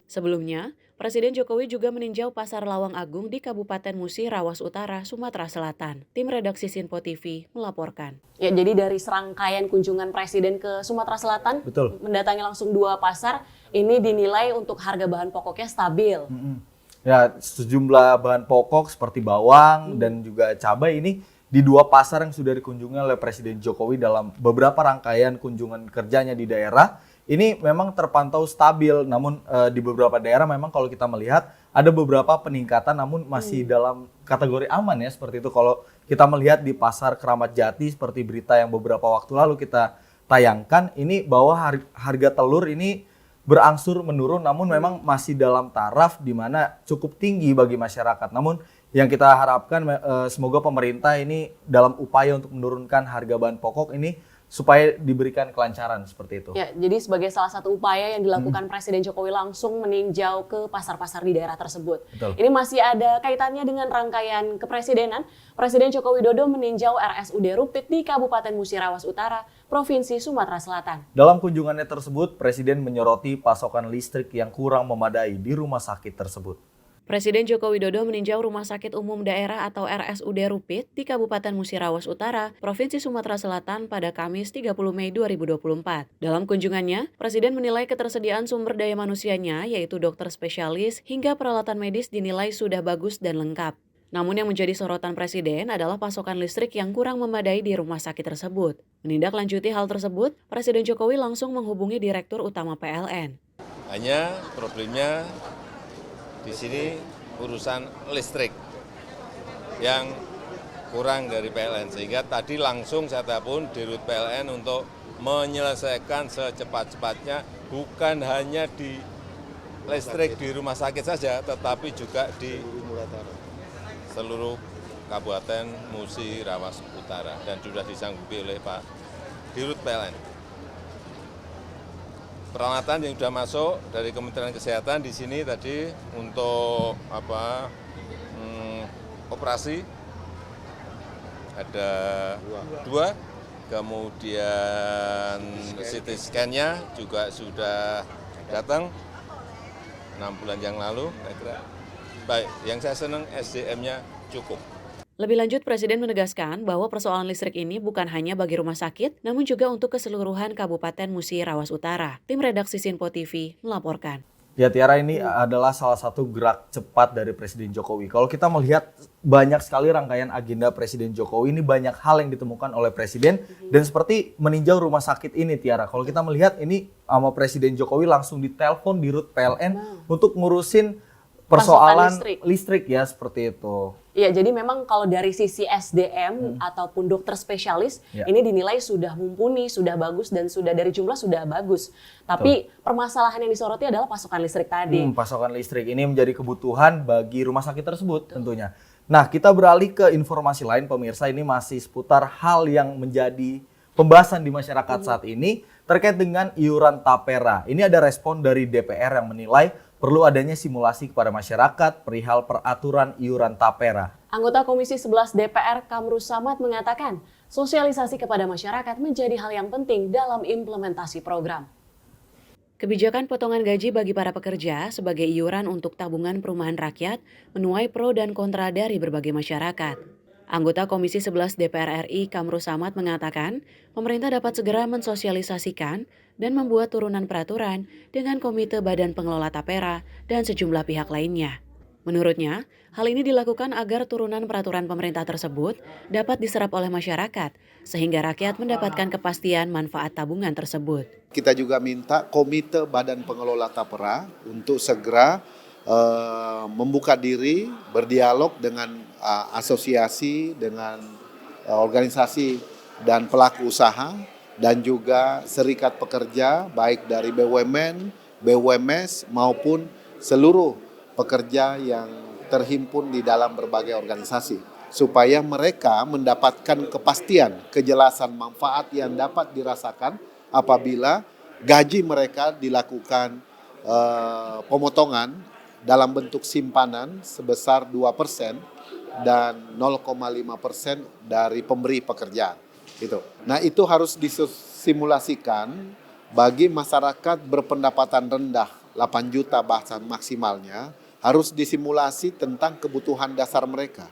Sebelumnya, Presiden Jokowi juga meninjau Pasar Lawang Agung di Kabupaten Musirawas Utara, Sumatera Selatan. Tim redaksi Sinpo TV melaporkan. Ya, jadi dari serangkaian kunjungan Presiden ke Sumatera Selatan, mendatangi langsung 2 pasar, ini dinilai untuk harga bahan pokoknya stabil. Ya, sejumlah bahan pokok seperti bawang dan juga cabai ini di 2 pasar yang sudah dikunjungi oleh Presiden Jokowi dalam beberapa rangkaian kunjungan kerjanya di daerah. Ini memang terpantau stabil, namun di beberapa daerah memang kalau kita melihat ada beberapa peningkatan namun masih dalam kategori aman ya, seperti itu. Kalau kita melihat di Pasar Keramat Jati seperti berita yang beberapa waktu lalu kita tayangkan, ini bahwa harga telur ini berangsur menurun namun memang masih dalam taraf di mana cukup tinggi bagi masyarakat. Namun yang kita harapkan semoga pemerintah ini dalam upaya untuk menurunkan harga bahan pokok ini supaya diberikan kelancaran seperti itu. Ya, jadi sebagai salah satu upaya yang dilakukan Presiden Jokowi langsung meninjau ke pasar-pasar di daerah tersebut. Betul. Ini masih ada kaitannya dengan rangkaian kepresidenan. Presiden Joko Widodo meninjau RSUD Rupit di Kabupaten Musirawas Utara, Provinsi Sumatera Selatan. Dalam kunjungannya tersebut, Presiden menyoroti pasokan listrik yang kurang memadai di rumah sakit tersebut. Presiden Joko Widodo meninjau Rumah Sakit Umum Daerah atau RSUD Rupit di Kabupaten Musirawas Utara, Provinsi Sumatera Selatan pada Kamis 30 Mei 2024. Dalam kunjungannya, Presiden menilai ketersediaan sumber daya manusianya, yaitu dokter spesialis hingga peralatan medis dinilai sudah bagus dan lengkap. Namun yang menjadi sorotan Presiden adalah pasokan listrik yang kurang memadai di rumah sakit tersebut. Menindaklanjuti hal tersebut, Presiden Jokowi langsung menghubungi Direktur Utama PLN. Hanya problemnya di sini urusan listrik yang kurang dari PLN, sehingga tadi langsung saya telepon Dirut PLN untuk menyelesaikan secepat-cepatnya, bukan hanya di listrik di rumah sakit saja, tetapi juga di seluruh Kabupaten Musirawas Utara dan sudah disanggupi oleh Pak Dirut PLN. Peralatan yang sudah masuk dari Kementerian Kesehatan di sini tadi untuk operasi ada 2, kemudian CT scan-nya juga sudah datang 6 bulan yang lalu. Baik, yang saya senang SDM-nya cukup. Lebih lanjut, Presiden menegaskan bahwa persoalan listrik ini bukan hanya bagi rumah sakit, namun juga untuk keseluruhan Kabupaten Musirawas Utara. Tim redaksi Sinpo TV melaporkan. Ya Tiara, ini adalah salah satu gerak cepat dari Presiden Jokowi. Kalau kita melihat banyak sekali rangkaian agenda Presiden Jokowi, ini banyak hal yang ditemukan oleh Presiden dan seperti meninjau rumah sakit ini Tiara. Kalau kita melihat ini sama Presiden Jokowi langsung ditelepon di Rut PLN untuk ngurusin persoalan listrik ya, seperti itu. Iya, jadi memang kalau dari sisi SDM ataupun dokter spesialis, ini dinilai sudah mumpuni, sudah bagus, dan sudah dari jumlah sudah bagus. Tapi permasalahan yang disoroti adalah pasokan listrik tadi. Pasokan listrik ini menjadi kebutuhan bagi rumah sakit tersebut tentunya. Nah, kita beralih ke informasi lain pemirsa, ini masih seputar hal yang menjadi pembahasan di masyarakat saat ini terkait dengan iuran tapera. Ini ada respon dari DPR yang menilai perlu adanya simulasi kepada masyarakat perihal peraturan iuran tapera. Anggota Komisi 11 DPR Kamrus Samad mengatakan, sosialisasi kepada masyarakat menjadi hal yang penting dalam implementasi program. Kebijakan potongan gaji bagi para pekerja sebagai iuran untuk tabungan perumahan rakyat menuai pro dan kontra dari berbagai masyarakat. Anggota Komisi 11 DPR RI Kamrus Samad mengatakan, pemerintah dapat segera mensosialisasikan dan membuat turunan peraturan dengan Komite Badan Pengelola Tapera dan sejumlah pihak lainnya. Menurutnya, hal ini dilakukan agar turunan peraturan pemerintah tersebut dapat diserap oleh masyarakat, sehingga rakyat mendapatkan kepastian manfaat tabungan tersebut. Kita juga minta Komite Badan Pengelola Tapera untuk segera membuka diri, berdialog dengan asosiasi, dengan organisasi dan pelaku usaha, dan juga serikat pekerja, baik dari BUMN, BUMS, maupun seluruh pekerja yang terhimpun di dalam berbagai organisasi, supaya mereka mendapatkan kepastian, kejelasan manfaat yang dapat dirasakan apabila gaji mereka dilakukan pemotongan dalam bentuk simpanan sebesar 2% dan 0,5% dari pemberi pekerjaan. Gitu. Nah, itu harus disimulasikan bagi masyarakat berpendapatan rendah 8 juta bahkan maksimalnya, harus disimulasi tentang kebutuhan dasar mereka.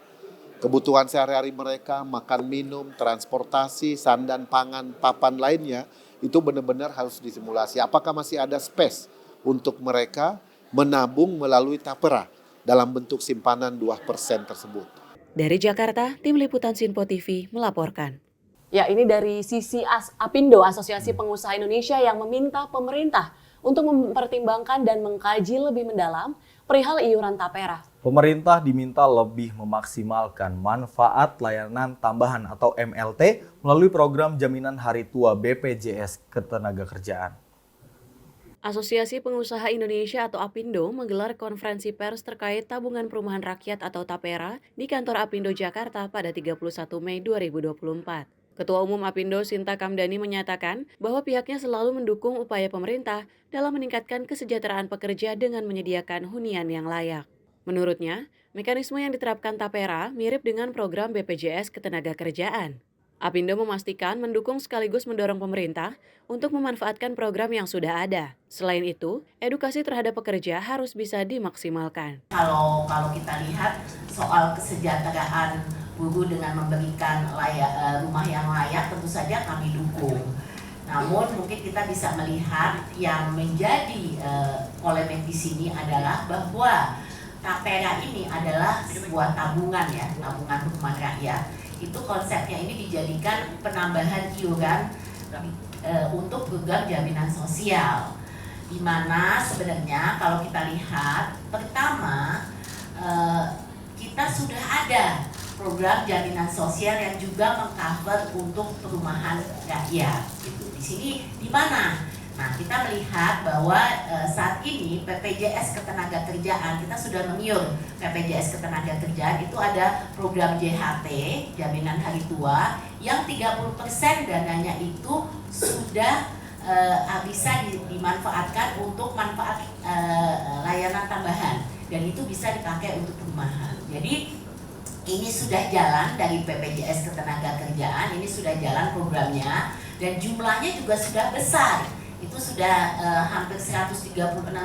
Kebutuhan sehari-hari mereka, makan minum, transportasi, sandan pangan, papan lainnya, itu benar-benar harus disimulasi. Apakah masih ada space untuk mereka menabung melalui tapera dalam bentuk simpanan 2% tersebut. Dari Jakarta, Tim Liputan Sinpo TV melaporkan. Ya, ini dari sisi Apindo, Asosiasi Pengusaha Indonesia, yang meminta pemerintah untuk mempertimbangkan dan mengkaji lebih mendalam perihal iuran tapera. Pemerintah diminta lebih memaksimalkan manfaat layanan tambahan atau MLT melalui program Jaminan Hari Tua BPJS Ketenagakerjaan. Asosiasi Pengusaha Indonesia atau Apindo menggelar konferensi pers terkait tabungan perumahan rakyat atau tapera di kantor Apindo Jakarta pada 31 Mei 2024. Ketua Umum Apindo Sinta Kamdani menyatakan bahwa pihaknya selalu mendukung upaya pemerintah dalam meningkatkan kesejahteraan pekerja dengan menyediakan hunian yang layak. Menurutnya, mekanisme yang diterapkan tapera mirip dengan program BPJS Ketenagakerjaan. Apindo memastikan mendukung sekaligus mendorong pemerintah untuk memanfaatkan program yang sudah ada. Selain itu, edukasi terhadap pekerja harus bisa dimaksimalkan. Kalau kita lihat soal kesejahteraan buruh dengan memberikan rumah yang layak, tentu saja kami dukung. Namun mungkin kita bisa melihat yang menjadi polemik di sini adalah bahwa tapera ini adalah sebuah tabungan ya, tabungan perumahan rakyat. Itu konsepnya ini dijadikan penambahan iuran untuk program jaminan sosial, di mana sebenarnya kalau kita lihat pertama kita sudah ada program jaminan sosial yang juga mengcover untuk perumahan rakyat. Gitu. Di sini di mana? Nah, kita melihat bahwa saat ini BPJS Ketenagakerjaan, kita sudah mengiur BPJS Ketenagakerjaan, itu ada program JHT, Jaminan Hari Tua, yang 30% dananya itu sudah bisa dimanfaatkan untuk manfaat layanan tambahan, dan itu bisa dipakai untuk perumahan. Jadi ini sudah jalan dari BPJS Ketenagakerjaan, ini sudah jalan programnya, dan jumlahnya juga sudah besar. Itu sudah hampir 136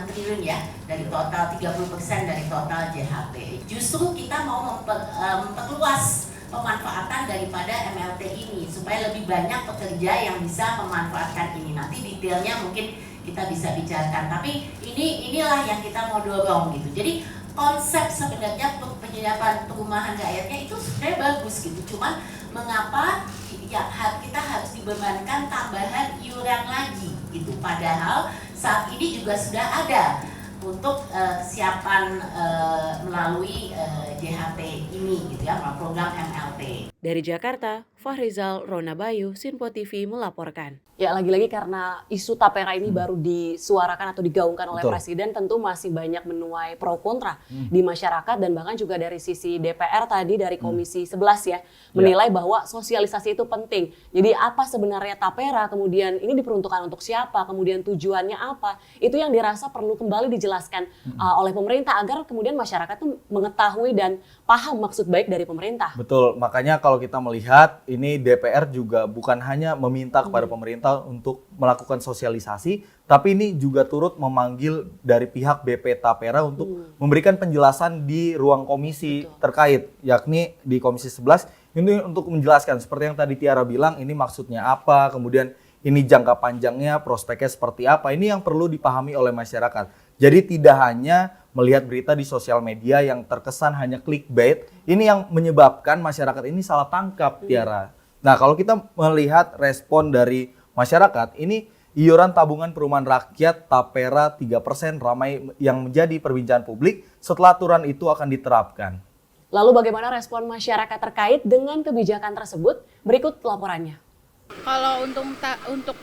triliun ya, dari total 30% dari total JHT. Justru kita mau memperluas pemanfaatan daripada MLT ini supaya lebih banyak pekerja yang bisa memanfaatkan ini. Nanti detailnya mungkin kita bisa bicarakan. Tapi inilah yang kita mau dorong gitu. Jadi konsep sebenarnya penyediaan perumahan rakyatnya itu sebenarnya bagus gitu. Cuman mengapa ya kita harus dibebankan tambahan iuran lagi gitu. Padahal saat ini juga sudah ada untuk kesiapan melalui JHT ini gitu ya, program MLT. Dari Jakarta, Fahrizal Ronabayu, Sinpo TV melaporkan. Ya lagi-lagi karena isu tapera ini baru disuarakan atau digaungkan oleh Presiden, tentu masih banyak menuai pro kontra di masyarakat dan bahkan juga dari sisi DPR tadi dari Komisi 11 ya menilai bahwa sosialisasi itu penting. Jadi apa sebenarnya tapera, kemudian ini diperuntukkan untuk siapa, kemudian tujuannya apa, itu yang dirasa perlu kembali dijelaskan oleh pemerintah agar kemudian masyarakat tuh mengetahui dan paham maksud baik dari pemerintah. Betul, makanya kalau kita melihat ini DPR juga bukan hanya meminta kepada pemerintah untuk melakukan sosialisasi, tapi ini juga turut memanggil dari pihak BP Tapera untuk memberikan penjelasan di ruang komisi terkait, yakni di Komisi 11 ini untuk menjelaskan seperti yang tadi Tiara bilang, ini maksudnya apa, kemudian ini jangka panjangnya, prospeknya seperti apa, ini yang perlu dipahami oleh masyarakat. Jadi tidak hanya melihat berita di sosial media yang terkesan hanya clickbait, ini yang menyebabkan masyarakat ini salah tangkap, Tiara. Nah, kalau kita melihat respon dari masyarakat, ini iuran tabungan perumahan rakyat Tapera 3% ramai yang menjadi perbincangan publik setelah aturan itu akan diterapkan. Lalu bagaimana respon masyarakat terkait dengan kebijakan tersebut? Berikut laporannya. Kalau untuk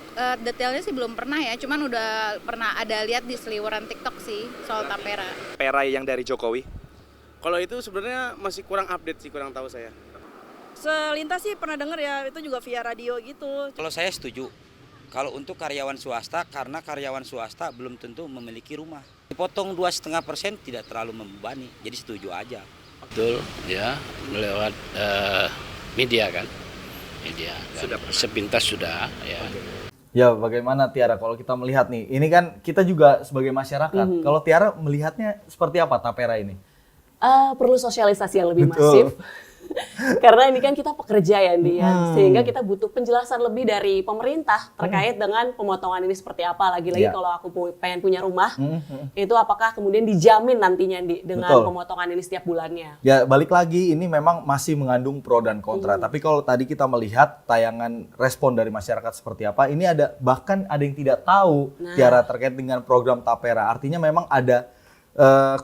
detailnya sih belum pernah ya, cuman udah pernah ada lihat di seliweran TikTok sih soal tapera. Tapera yang dari Jokowi. Kalau itu sebenarnya masih kurang update sih, kurang tahu saya. Selintas sih pernah dengar ya, itu juga via radio gitu. Kalau saya setuju. Kalau untuk karyawan swasta, karena karyawan swasta belum tentu memiliki rumah. Dipotong 2,5% tidak terlalu membebani, jadi setuju aja. Betul, ya, melewat media kan. Media sudah sepintas sudah ya. Ya bagaimana Tiara kalau kita melihat nih, ini kan kita juga sebagai masyarakat, kalau Tiara melihatnya seperti apa tapera ini? Perlu sosialisasi yang lebih masif. Karena ini kan kita pekerja ya Andi ya, sehingga kita butuh penjelasan lebih dari pemerintah terkait dengan pemotongan ini seperti apa. Lagi-lagi kalau aku pengen punya rumah, itu apakah kemudian dijamin nantinya dengan pemotongan ini setiap bulannya? Ya balik lagi, ini memang masih mengandung pro dan kontra. Tapi kalau tadi kita melihat tayangan respon dari masyarakat seperti apa, ini ada bahkan ada yang tidak tahu Tiara terkait dengan program tapera. Artinya memang ada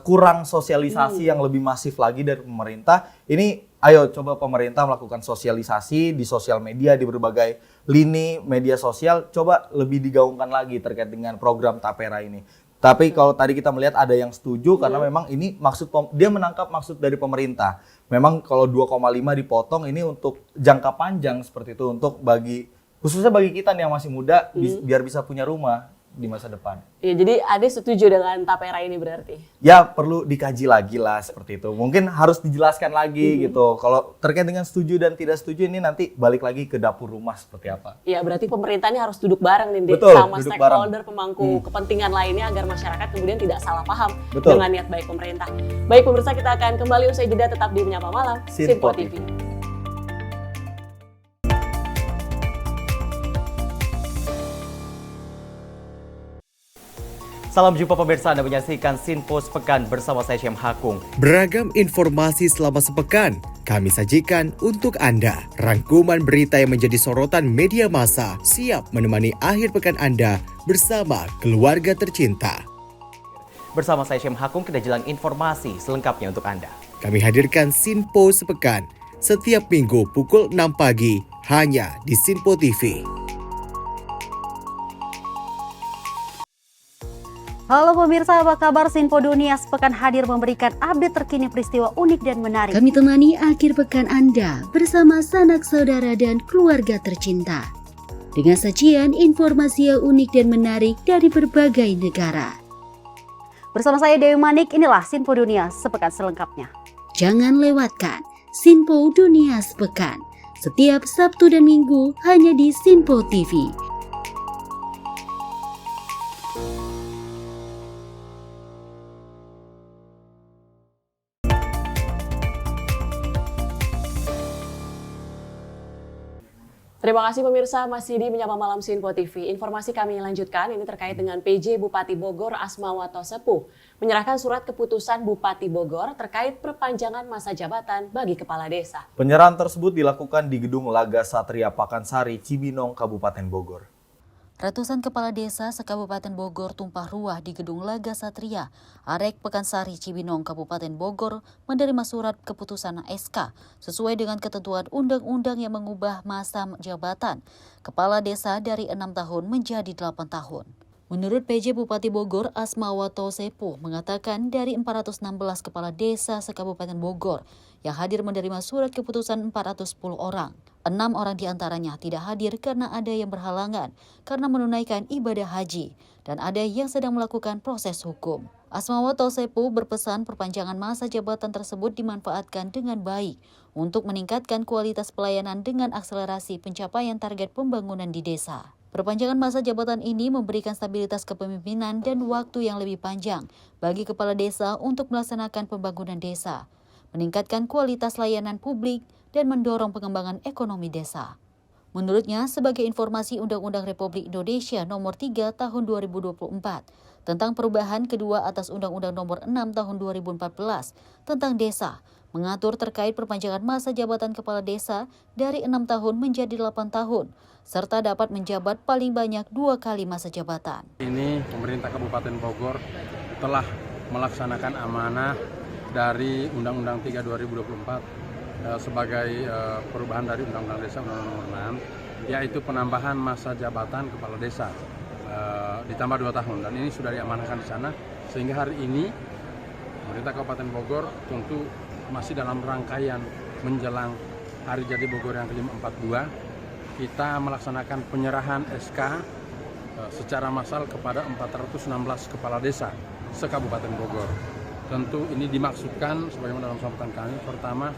kurang sosialisasi yang lebih masif lagi dari pemerintah. Ini ayo coba pemerintah melakukan sosialisasi di sosial media, di berbagai lini media sosial, coba lebih digaungkan lagi terkait dengan program tapera ini. Tapi kalau tadi kita melihat ada yang setuju karena memang ini dia menangkap maksud dari pemerintah. Memang kalau 2,5 dipotong ini untuk jangka panjang seperti itu, untuk khususnya bagi kita nih yang masih muda biar bisa punya rumah di masa depan. Ya, jadi Ade setuju dengan tapera ini berarti? Ya perlu dikaji lagi lah seperti itu. Mungkin harus dijelaskan lagi gitu. Kalau terkait dengan setuju dan tidak setuju ini nanti balik lagi ke dapur rumah seperti apa. Ya berarti pemerintah ini harus duduk bareng nih sama stakeholder pemangku kepentingan lainnya agar masyarakat kemudian tidak salah paham dengan niat baik pemerintah. Baik pemirsa, kita akan kembali usai jeda, tetap di Menyapa Malam, Sinpo TV. Salam jumpa pemirsa, Anda menyaksikan Sinpo Sepekan bersama saya Syam Hakung. Beragam informasi selama sepekan kami sajikan untuk Anda. Rangkuman berita yang menjadi sorotan media massa siap menemani akhir pekan Anda bersama keluarga tercinta. Bersama saya Syam Hakung, kita jelang informasi selengkapnya untuk Anda. Kami hadirkan Sinpo Sepekan setiap minggu pukul 6 pagi hanya di Sinpo TV. Halo pemirsa, apa kabar? Sinpo Dunia Sepekan hadir memberikan update terkini peristiwa unik dan menarik. Kami temani akhir pekan Anda bersama sanak saudara dan keluarga tercinta. Dengan sajian informasi yang unik dan menarik dari berbagai negara. Bersama saya Dewi Manik, inilah Sinpo Dunia Sepekan selengkapnya. Jangan lewatkan Sinpo Dunia Sepekan setiap Sabtu dan Minggu hanya di Sinpo TV. Terima kasih pemirsa, masih di Menyapa Malam Sinpo TV. Informasi kami lanjutkan, ini terkait dengan PJ Bupati Bogor Asmawato Sepuh menyerahkan surat keputusan Bupati Bogor terkait perpanjangan masa jabatan bagi kepala desa. Penyerahan tersebut dilakukan di Gedung Laga Satria Pakansari, Cibinong, Kabupaten Bogor. Ratusan kepala desa se-Kabupaten Bogor tumpah ruah di Gedung Laga Satria, Arek Pekansari, Cibinong, Kabupaten Bogor menerima surat keputusan SK sesuai dengan ketentuan undang-undang yang mengubah masa jabatan kepala desa dari 6 tahun menjadi 8 tahun. Menurut PJ Bupati Bogor Asmawato Sepuh mengatakan dari 416 kepala desa se-Kabupaten Bogor yang hadir menerima surat keputusan 410 orang. 6 orang diantaranya tidak hadir karena ada yang berhalangan karena menunaikan ibadah haji dan ada yang sedang melakukan proses hukum. Asmawato Sepuh berpesan perpanjangan masa jabatan tersebut dimanfaatkan dengan baik untuk meningkatkan kualitas pelayanan dengan akselerasi pencapaian target pembangunan di desa. Perpanjangan masa jabatan ini memberikan stabilitas kepemimpinan dan waktu yang lebih panjang bagi kepala desa untuk melaksanakan pembangunan desa, meningkatkan kualitas layanan publik, dan mendorong pengembangan ekonomi desa. Menurutnya, sebagai informasi Undang-Undang Republik Indonesia Nomor 3 Tahun 2024 tentang perubahan kedua atas Undang-Undang Nomor 6 Tahun 2014 tentang desa, mengatur terkait perpanjangan masa jabatan kepala desa dari 6 tahun menjadi 8 tahun, serta dapat menjabat paling banyak 2 kali masa jabatan. Ini pemerintah Kabupaten Bogor telah melaksanakan amanah dari Undang-Undang 3 2024 sebagai perubahan dari Undang-Undang Desa Undang-Undang Nomor 6, yaitu penambahan masa jabatan kepala desa ditambah 2 tahun, dan ini sudah diamanahkan di sana, sehingga hari ini pemerintah Kabupaten Bogor tentu masih dalam rangkaian menjelang Hari Jadi Bogor yang ke-52, kita melaksanakan penyerahan SK secara massal kepada 416 kepala desa se-Kabupaten Bogor. Tentu ini dimaksudkan sebagaimana dalam sambutan kami, pertama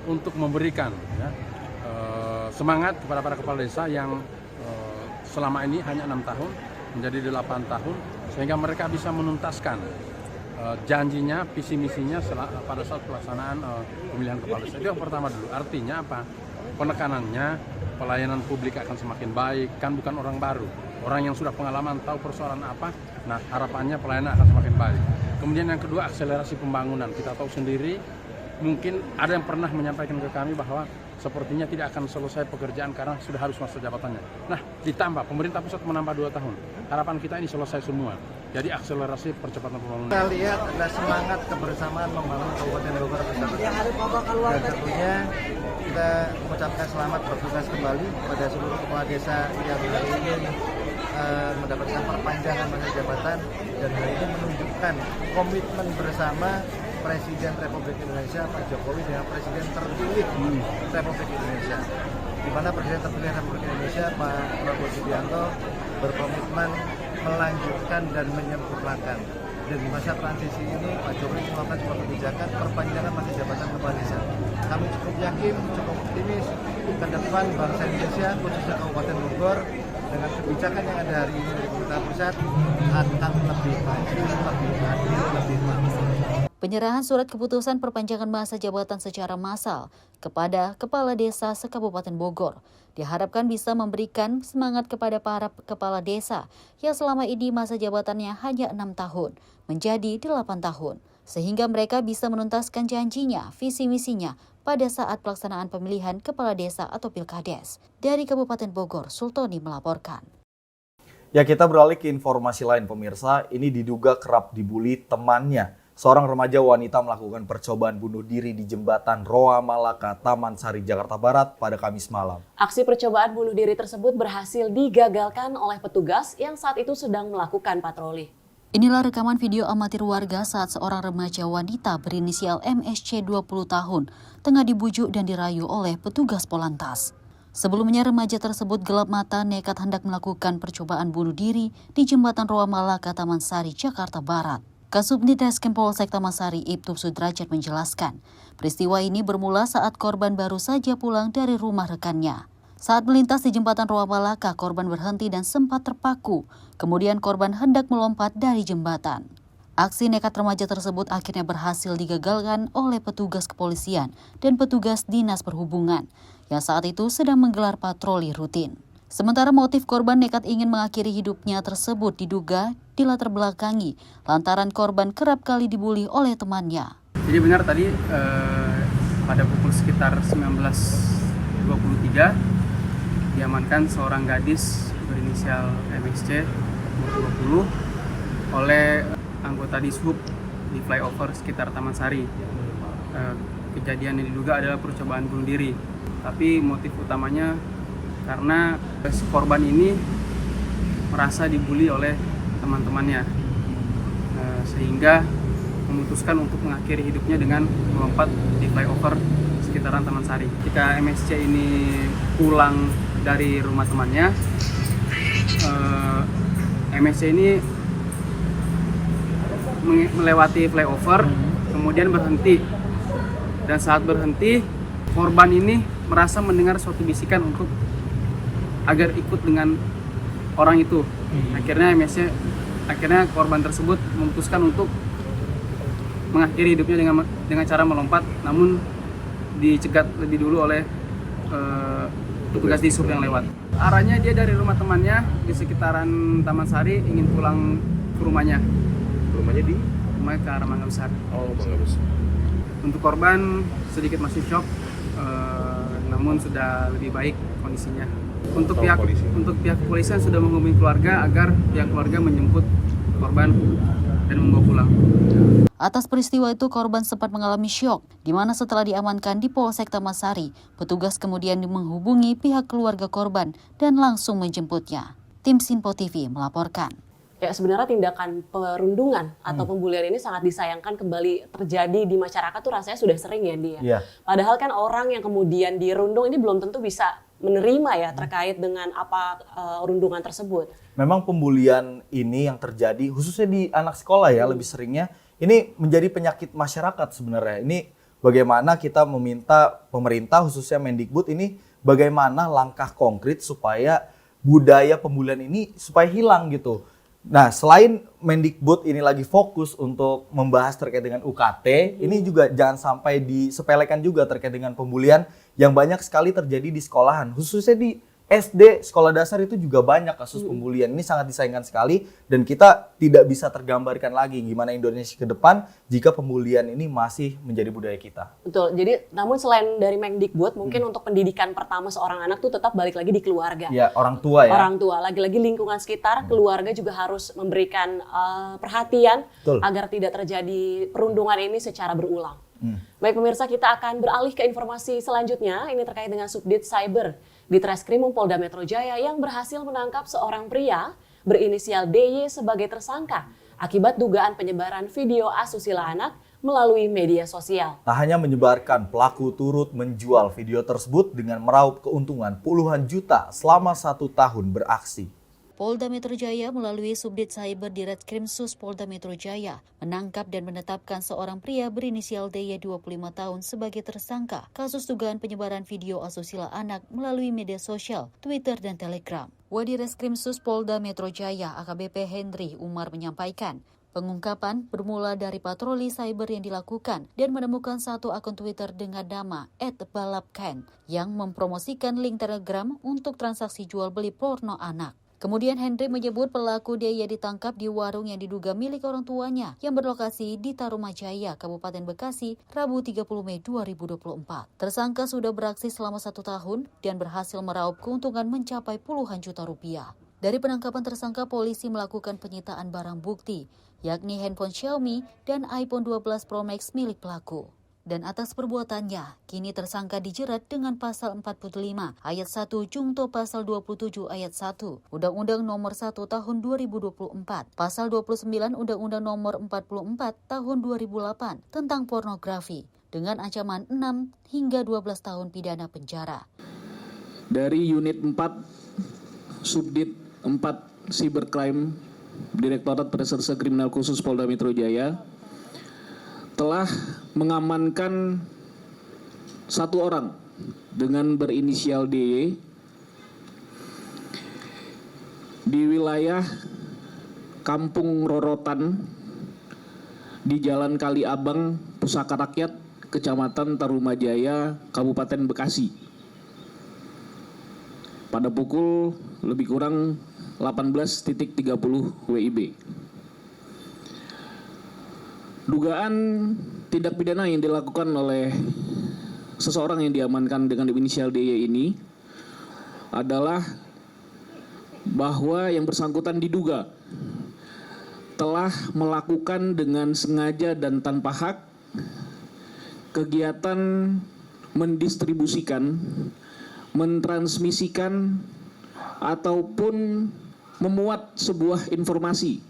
untuk memberikan semangat kepada para kepala desa yang selama ini hanya 6 tahun menjadi 8 tahun, sehingga mereka bisa menuntaskan janjinya, visi misinya pada saat pelaksanaan pemilihan kepala desa. Itu yang pertama dulu. Artinya apa? Penekanannya, pelayanan publik akan semakin baik, kan bukan orang baru. Orang yang sudah pengalaman tahu persoalan apa, nah harapannya pelayanan akan semakin baik. Kemudian yang kedua, akselerasi pembangunan. Kita tahu sendiri, mungkin ada yang pernah menyampaikan ke kami bahwa sepertinya tidak akan selesai pekerjaan karena sudah harus masa jabatannya. Nah, ditambah pemerintah pusat menambah 2 tahun. Harapan kita ini selesai semua. Jadi akselerasi percepatan pembangunan. Kita lihat ada semangat kebersamaan membangun Kabupaten Bogor bersama. Dan tentunya kita mengucapkan selamat bertugas kembali pada seluruh kepala desa yang hari ini mendapatkan perpanjangan masa jabatan, dan hari ini menunjukkan komitmen bersama Presiden Republik Indonesia Pak Jokowi dengan Presiden terpilih Republik Indonesia, di mana Presiden terpilih Republik Indonesia Pak Prabowo Subianto berkomitmen melanjutkan dan menyempurnakan. Dan di masa transisi ini Pak Jokowi melakukan sebuah kebijakan perpanjangan masa jabatan kepala desa. Kami cukup yakin, cukup optimis ke depan bangsa Indonesia, khususnya Kabupaten Bogor, dengan kebijakan yang ada hari ini dari pemerintah pusat akan lebih maju, lebih adil, lebih makmur. Penyerahan surat keputusan perpanjangan masa jabatan secara massal kepada kepala desa se-Kabupaten Bogor diharapkan bisa memberikan semangat kepada para kepala desa yang selama ini masa jabatannya hanya 6 tahun menjadi 8 tahun, sehingga mereka bisa menuntaskan janjinya, visi misinya pada saat pelaksanaan pemilihan kepala desa atau Pilkades. Dari Kabupaten Bogor, Sultoni melaporkan. Ya, kita beralih ke informasi lain pemirsa. Ini diduga kerap dibully temannya. Seorang remaja wanita melakukan percobaan bunuh diri di jembatan Roa Malaka, Taman Sari, Jakarta Barat pada Kamis malam. Aksi percobaan bunuh diri tersebut berhasil digagalkan oleh petugas yang saat itu sedang melakukan patroli. Inilah rekaman video amatir warga saat seorang remaja wanita berinisial MSC 20 tahun tengah dibujuk dan dirayu oleh petugas Polantas. Sebelumnya remaja tersebut gelap mata nekat hendak melakukan percobaan bunuh diri di jembatan Roa Malaka, Taman Sari, Jakarta Barat. Kasubdit Reskrim Polsek Taman Sari Ibtu Sudrajat menjelaskan, peristiwa ini bermula saat korban baru saja pulang dari rumah rekannya. Saat melintas di jembatan Roa Malaka, korban berhenti dan sempat terpaku. Kemudian korban hendak melompat dari jembatan. Aksi nekat remaja tersebut akhirnya berhasil digagalkan oleh petugas kepolisian dan petugas dinas perhubungan yang saat itu sedang menggelar patroli rutin. Sementara motif korban nekat ingin mengakhiri hidupnya tersebut diduga dilatar belakangi lantaran korban kerap kali dibully oleh temannya. Jadi benar tadi pada pukul sekitar 19.23 diamankan seorang gadis berinisial MSC umur 20 oleh anggota Dishub di flyover sekitar Taman Sari. Kejadian yang diduga adalah percobaan bunuh diri. Tapi motif utamanya karena si korban ini merasa dibully oleh teman-temannya, sehingga memutuskan untuk mengakhiri hidupnya dengan melompat di flyover sekitaran Taman Sari. Ketika MSC ini pulang dari rumah temannya, MSC ini melewati flyover, kemudian berhenti. Dan saat berhenti, korban ini merasa mendengar suatu bisikan untuk agar ikut dengan orang itu. Akhirnya korban tersebut memutuskan untuk mengakhiri hidupnya dengan cara melompat, namun dicegat lebih dulu oleh petugas Dishub yang lewat. Arahnya dia dari rumah temannya di sekitaran Taman Sari ingin pulang ke rumahnya. Rumahnya di? Rumahnya ke arah Mangga Besar. Oh, Mangga Besar. Untuk korban sedikit masih shock, namun sudah lebih baik kondisinya. Untuk pihak kepolisian sudah menghubungi keluarga agar pihak keluarga menjemput korban dan membawa pulang. Atas peristiwa itu korban sempat mengalami syok, di mana setelah diamankan di Polsek Taman Sari, petugas kemudian menghubungi pihak keluarga korban dan langsung menjemputnya. Tim Sinpo TV melaporkan. Ya, sebenarnya tindakan perundungan atau pembulian ini sangat disayangkan kembali terjadi di masyarakat tuh rasanya sudah sering ya dia. Yeah. Padahal kan orang yang kemudian dirundung ini belum tentu bisa menerima ya terkait dengan apa rundungan tersebut. Memang pembulian ini yang terjadi khususnya di anak sekolah ya lebih seringnya ini menjadi penyakit masyarakat sebenarnya. Ini bagaimana kita meminta pemerintah khususnya Mendikbud ini bagaimana langkah konkret supaya budaya pembulian ini supaya hilang gitu. Nah, selain Mendikbud ini lagi fokus untuk membahas terkait dengan UKT, ini juga jangan sampai disepelekan juga terkait dengan pembulian yang banyak sekali terjadi di sekolahan. Khususnya di SD, sekolah dasar itu juga banyak kasus pembulian. Ini sangat disayangkan sekali dan kita tidak bisa tergambarkan lagi gimana Indonesia ke depan jika pembulian ini masih menjadi budaya kita. Betul, jadi namun selain dari Mendikbud, mungkin untuk pendidikan pertama seorang anak tuh tetap balik lagi di keluarga. Ya, orang tua ya. Orang tua, lagi-lagi lingkungan sekitar, keluarga juga harus memberikan perhatian agar tidak terjadi perundungan ini secara berulang. Baik pemirsa, kita akan beralih ke informasi selanjutnya. Ini terkait dengan Subdit Cyber di Treskrimum Polda Metro Jaya yang berhasil menangkap seorang pria berinisial DY sebagai tersangka akibat dugaan penyebaran video asusila anak melalui media sosial. Tak hanya menyebarkan, pelaku turut menjual video tersebut dengan meraup keuntungan puluhan juta selama 1 tahun beraksi. Polda Metro Jaya melalui Subdit Cyber di Reskrimsus Polda Metro Jaya menangkap dan menetapkan seorang pria berinisial DY 25 tahun sebagai tersangka kasus dugaan penyebaran video asusila anak melalui media sosial, Twitter dan Telegram. Wadi Reskrimsus Polda Metro Jaya AKBP Henry Umar menyampaikan, pengungkapan bermula dari patroli cyber yang dilakukan dan menemukan satu akun Twitter dengan nama @balapken yang mempromosikan link Telegram untuk transaksi jual beli porno anak. Kemudian Henry menyebut pelaku DY ditangkap di warung yang diduga milik orang tuanya yang berlokasi di Tarumajaya, Kabupaten Bekasi, Rabu 30 Mei 2024. Tersangka sudah beraksi selama 1 tahun dan berhasil meraup keuntungan mencapai puluhan juta rupiah. Dari penangkapan tersangka, polisi melakukan penyitaan barang bukti, yakni handphone Xiaomi dan iPhone 12 Pro Max milik pelaku. Dan atas perbuatannya, kini tersangka dijerat dengan pasal 45 ayat 1 Jungto pasal 27 ayat 1 Undang-Undang nomor 1 tahun 2024, pasal 29 Undang-Undang nomor 44 tahun 2008 tentang pornografi dengan ancaman 6 hingga 12 tahun pidana penjara. Dari unit 4 Subdit 4 Cybercrime Direktorat Reserse Kriminal Khusus Polda Metro Jaya telah mengamankan satu orang dengan berinisial DY di wilayah Kampung Rorotan di Jalan Kali Abang, Pusaka Rakyat, Kecamatan Tarumajaya, Kabupaten Bekasi. pada pukul lebih kurang 18.30 WIB. Dugaan tindak pidana yang dilakukan oleh seseorang yang diamankan dengan inisial DY ini adalah bahwa yang bersangkutan diduga telah melakukan dengan sengaja dan tanpa hak kegiatan mendistribusikan, mentransmisikan, ataupun memuat sebuah informasi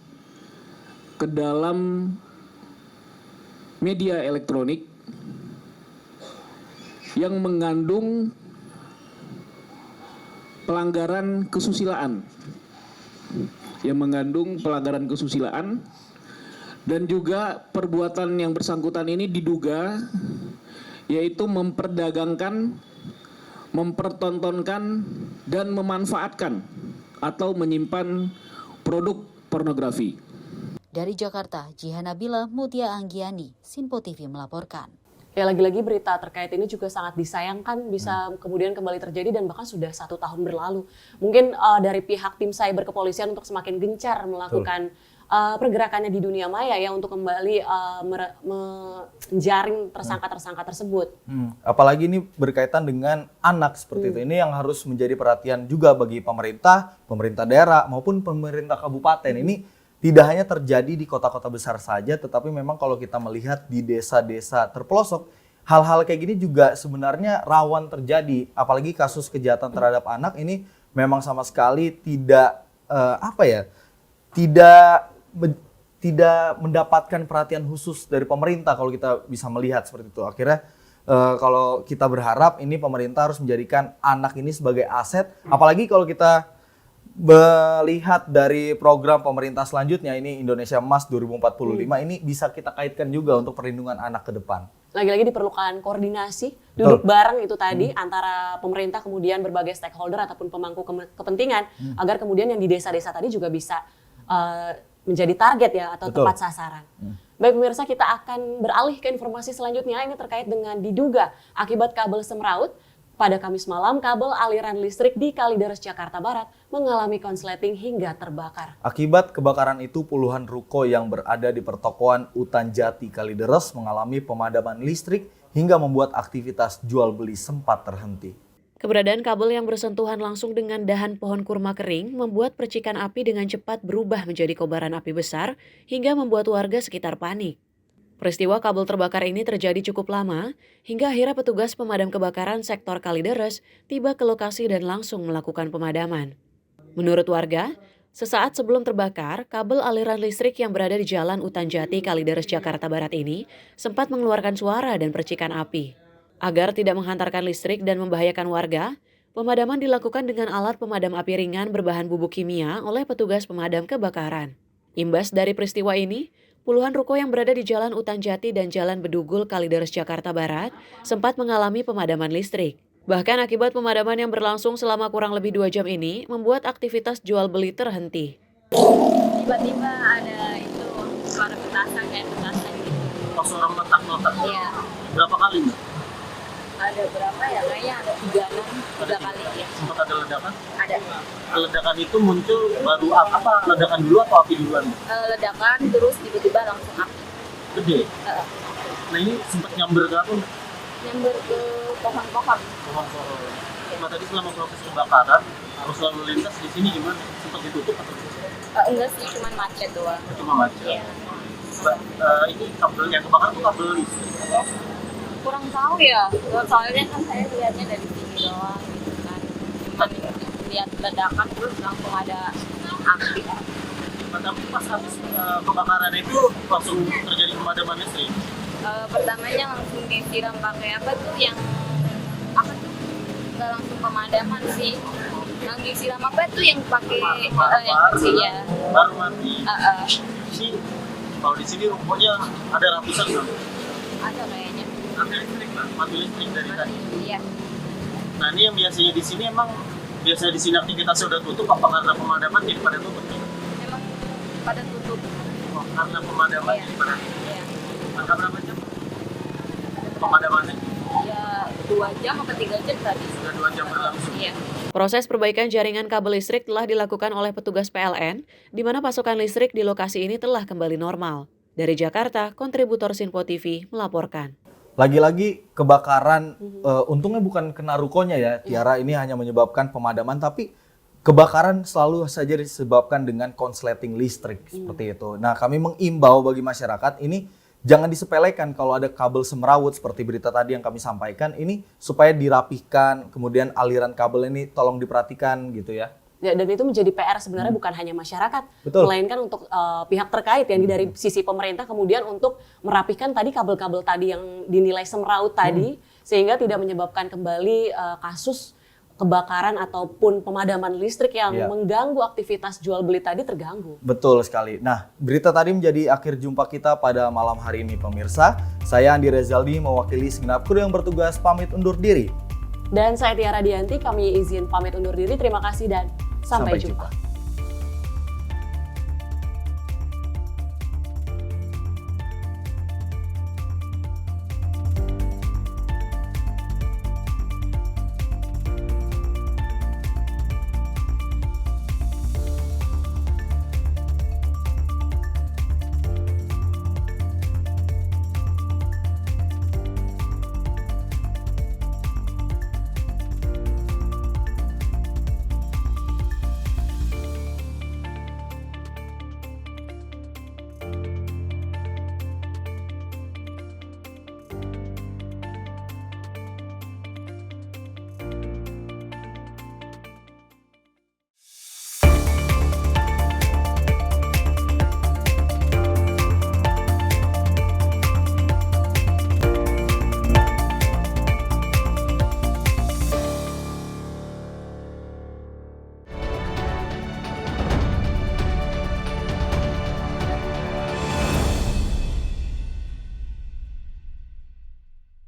ke dalam media elektronik yang mengandung pelanggaran kesusilaan, dan juga perbuatan yang bersangkutan ini diduga yaitu memperdagangkan, mempertontonkan, dan memanfaatkan atau menyimpan produk pornografi. Dari Jakarta, Jihan Nabila Mutia Anggiani, Sinpo TV melaporkan. Ya, lagi-lagi berita terkait ini juga sangat disayangkan bisa kemudian kembali terjadi dan bahkan sudah 1 tahun berlalu. Mungkin dari pihak tim cyber kepolisian untuk semakin gencar melakukan pergerakannya di dunia maya ya untuk kembali menjaring tersangka-tersangka tersebut. Apalagi ini berkaitan dengan anak seperti itu. Ini yang harus menjadi perhatian juga bagi pemerintah daerah maupun pemerintah kabupaten. Ini tidak hanya terjadi di kota-kota besar saja, tetapi memang kalau kita melihat di desa-desa terpelosok, hal-hal kayak gini juga sebenarnya rawan terjadi. Apalagi kasus kejahatan terhadap anak ini memang sama sekali tidak tidak mendapatkan perhatian khusus dari pemerintah kalau kita bisa melihat seperti itu. Akhirnya kalau kita berharap ini pemerintah harus menjadikan anak ini sebagai aset, apalagi kalau kita melihat dari program pemerintah selanjutnya ini Indonesia Emas 2045 ini bisa kita kaitkan juga untuk perlindungan anak ke depan. Lagi-lagi diperlukan koordinasi, duduk bareng itu tadi antara pemerintah kemudian berbagai stakeholder ataupun pemangku kepentingan agar kemudian yang di desa-desa tadi juga bisa menjadi target ya atau tepat sasaran. Baik pemirsa, kita akan beralih ke informasi selanjutnya. Ini terkait dengan diduga akibat kabel semraut. Pada Kamis malam, kabel aliran listrik di Kalideres, Jakarta Barat mengalami konsleting hingga terbakar. Akibat kebakaran itu, puluhan ruko yang berada di pertokoan Utan Jati Kalideres mengalami pemadaman listrik hingga membuat aktivitas jual beli sempat terhenti. Keberadaan kabel yang bersentuhan langsung dengan dahan pohon kurma kering membuat percikan api dengan cepat berubah menjadi kobaran api besar hingga membuat warga sekitar panik. Peristiwa kabel terbakar ini terjadi cukup lama, hingga akhirnya petugas pemadam kebakaran sektor Kalideres tiba ke lokasi dan langsung melakukan pemadaman. Menurut warga, sesaat sebelum terbakar, kabel aliran listrik yang berada di Jalan Utan Jati Kalideres, Jakarta Barat ini sempat mengeluarkan suara dan percikan api. Agar tidak menghantarkan listrik dan membahayakan warga, pemadaman dilakukan dengan alat pemadam api ringan berbahan bubuk kimia oleh petugas pemadam kebakaran. Imbas dari peristiwa ini, puluhan ruko yang berada di Jalan Utan Jati dan Jalan Bedugul Kalideres, Jakarta Barat sempat mengalami pemadaman listrik. Bahkan akibat pemadaman yang berlangsung selama kurang lebih 2 jam ini membuat aktivitas jual beli terhenti. Tiba-tiba ada itu suara petasan kayak petasan gitu. Pas orang letak-letak? Iya. Berapa kali Mbak? Ada berapa ya? Kayaknya ada 3 kali ya. Sempat ada ledakan? Ada. Ledakan itu muncul baru apa? Ledakan dulu atau api duluan? Ledakan terus tiba-tiba langsung api. Gede? Nah ini sempat nyamber ke apa? Nyamber ke pohon-pohon. Pohon-pohon. Nah tadi selama proses kebakaran, arus lalu lintas di sini gimana? Sempat ditutup atau? Enggak sih, cuma macet doang. Cuma macet? Iya. Ini kabel yang kebakar itu kabel listrik atau? Kurang tahu ya, soalnya kan saya lihatnya dari sini doang gitu kan. Cuma lihat ledakan terus langsung ada api. Tapi pas habis kebakaran itu langsung terjadi pemadaman listrik? Pertamanya langsung disiram pakai apa tuh yang nggak langsung pemadaman sih. Yang disiram apa tuh yang pakai yang kecil ya? Baru mati. Ini kalau di sini rumputnya ada ratusan kan? Ada kayaknya. Mati listrik dari tadi. Iya. Nah ini yang biasanya di sini emang biasanya di sini aktivitasnya udah tutup apa karena pemadaman jadi pada tutup? Memang pada tutup. Oh, karena pemadaman jadi pada tutup. Iya. Angka berapa jam pemadamannya? Ya 2 jam atau 3 jam tadi. Sudah 2 jam langsung. Iya. Proses perbaikan jaringan kabel listrik telah dilakukan oleh petugas PLN, di mana pasokan listrik di lokasi ini telah kembali normal. Dari Jakarta, kontributor Sinpo TV melaporkan. Lagi-lagi kebakaran, untungnya bukan kena rukonya ya, Tiara, ini hanya menyebabkan pemadaman, tapi kebakaran selalu saja disebabkan dengan konsleting listrik, seperti itu. Nah, kami mengimbau bagi masyarakat ini jangan disepelekan kalau ada kabel semrawut seperti berita tadi yang kami sampaikan, ini supaya dirapihkan, kemudian aliran kabel ini tolong diperhatikan gitu ya. Ya, dan itu menjadi PR sebenarnya bukan hanya masyarakat, Betul. melainkan untuk pihak terkait yang dari sisi pemerintah kemudian untuk merapihkan tadi kabel-kabel tadi yang dinilai semraut tadi, sehingga tidak menyebabkan kembali kasus kebakaran ataupun pemadaman listrik yang mengganggu aktivitas jual beli tadi terganggu. Betul sekali. Nah, berita tadi menjadi akhir jumpa kita pada malam hari ini, pemirsa. Saya Andi Rezaldi mewakili segenap kru yang bertugas pamit undur diri. Dan saya Tiara Dianti, kami izin pamit undur diri. Terima kasih dan sampai jumpa.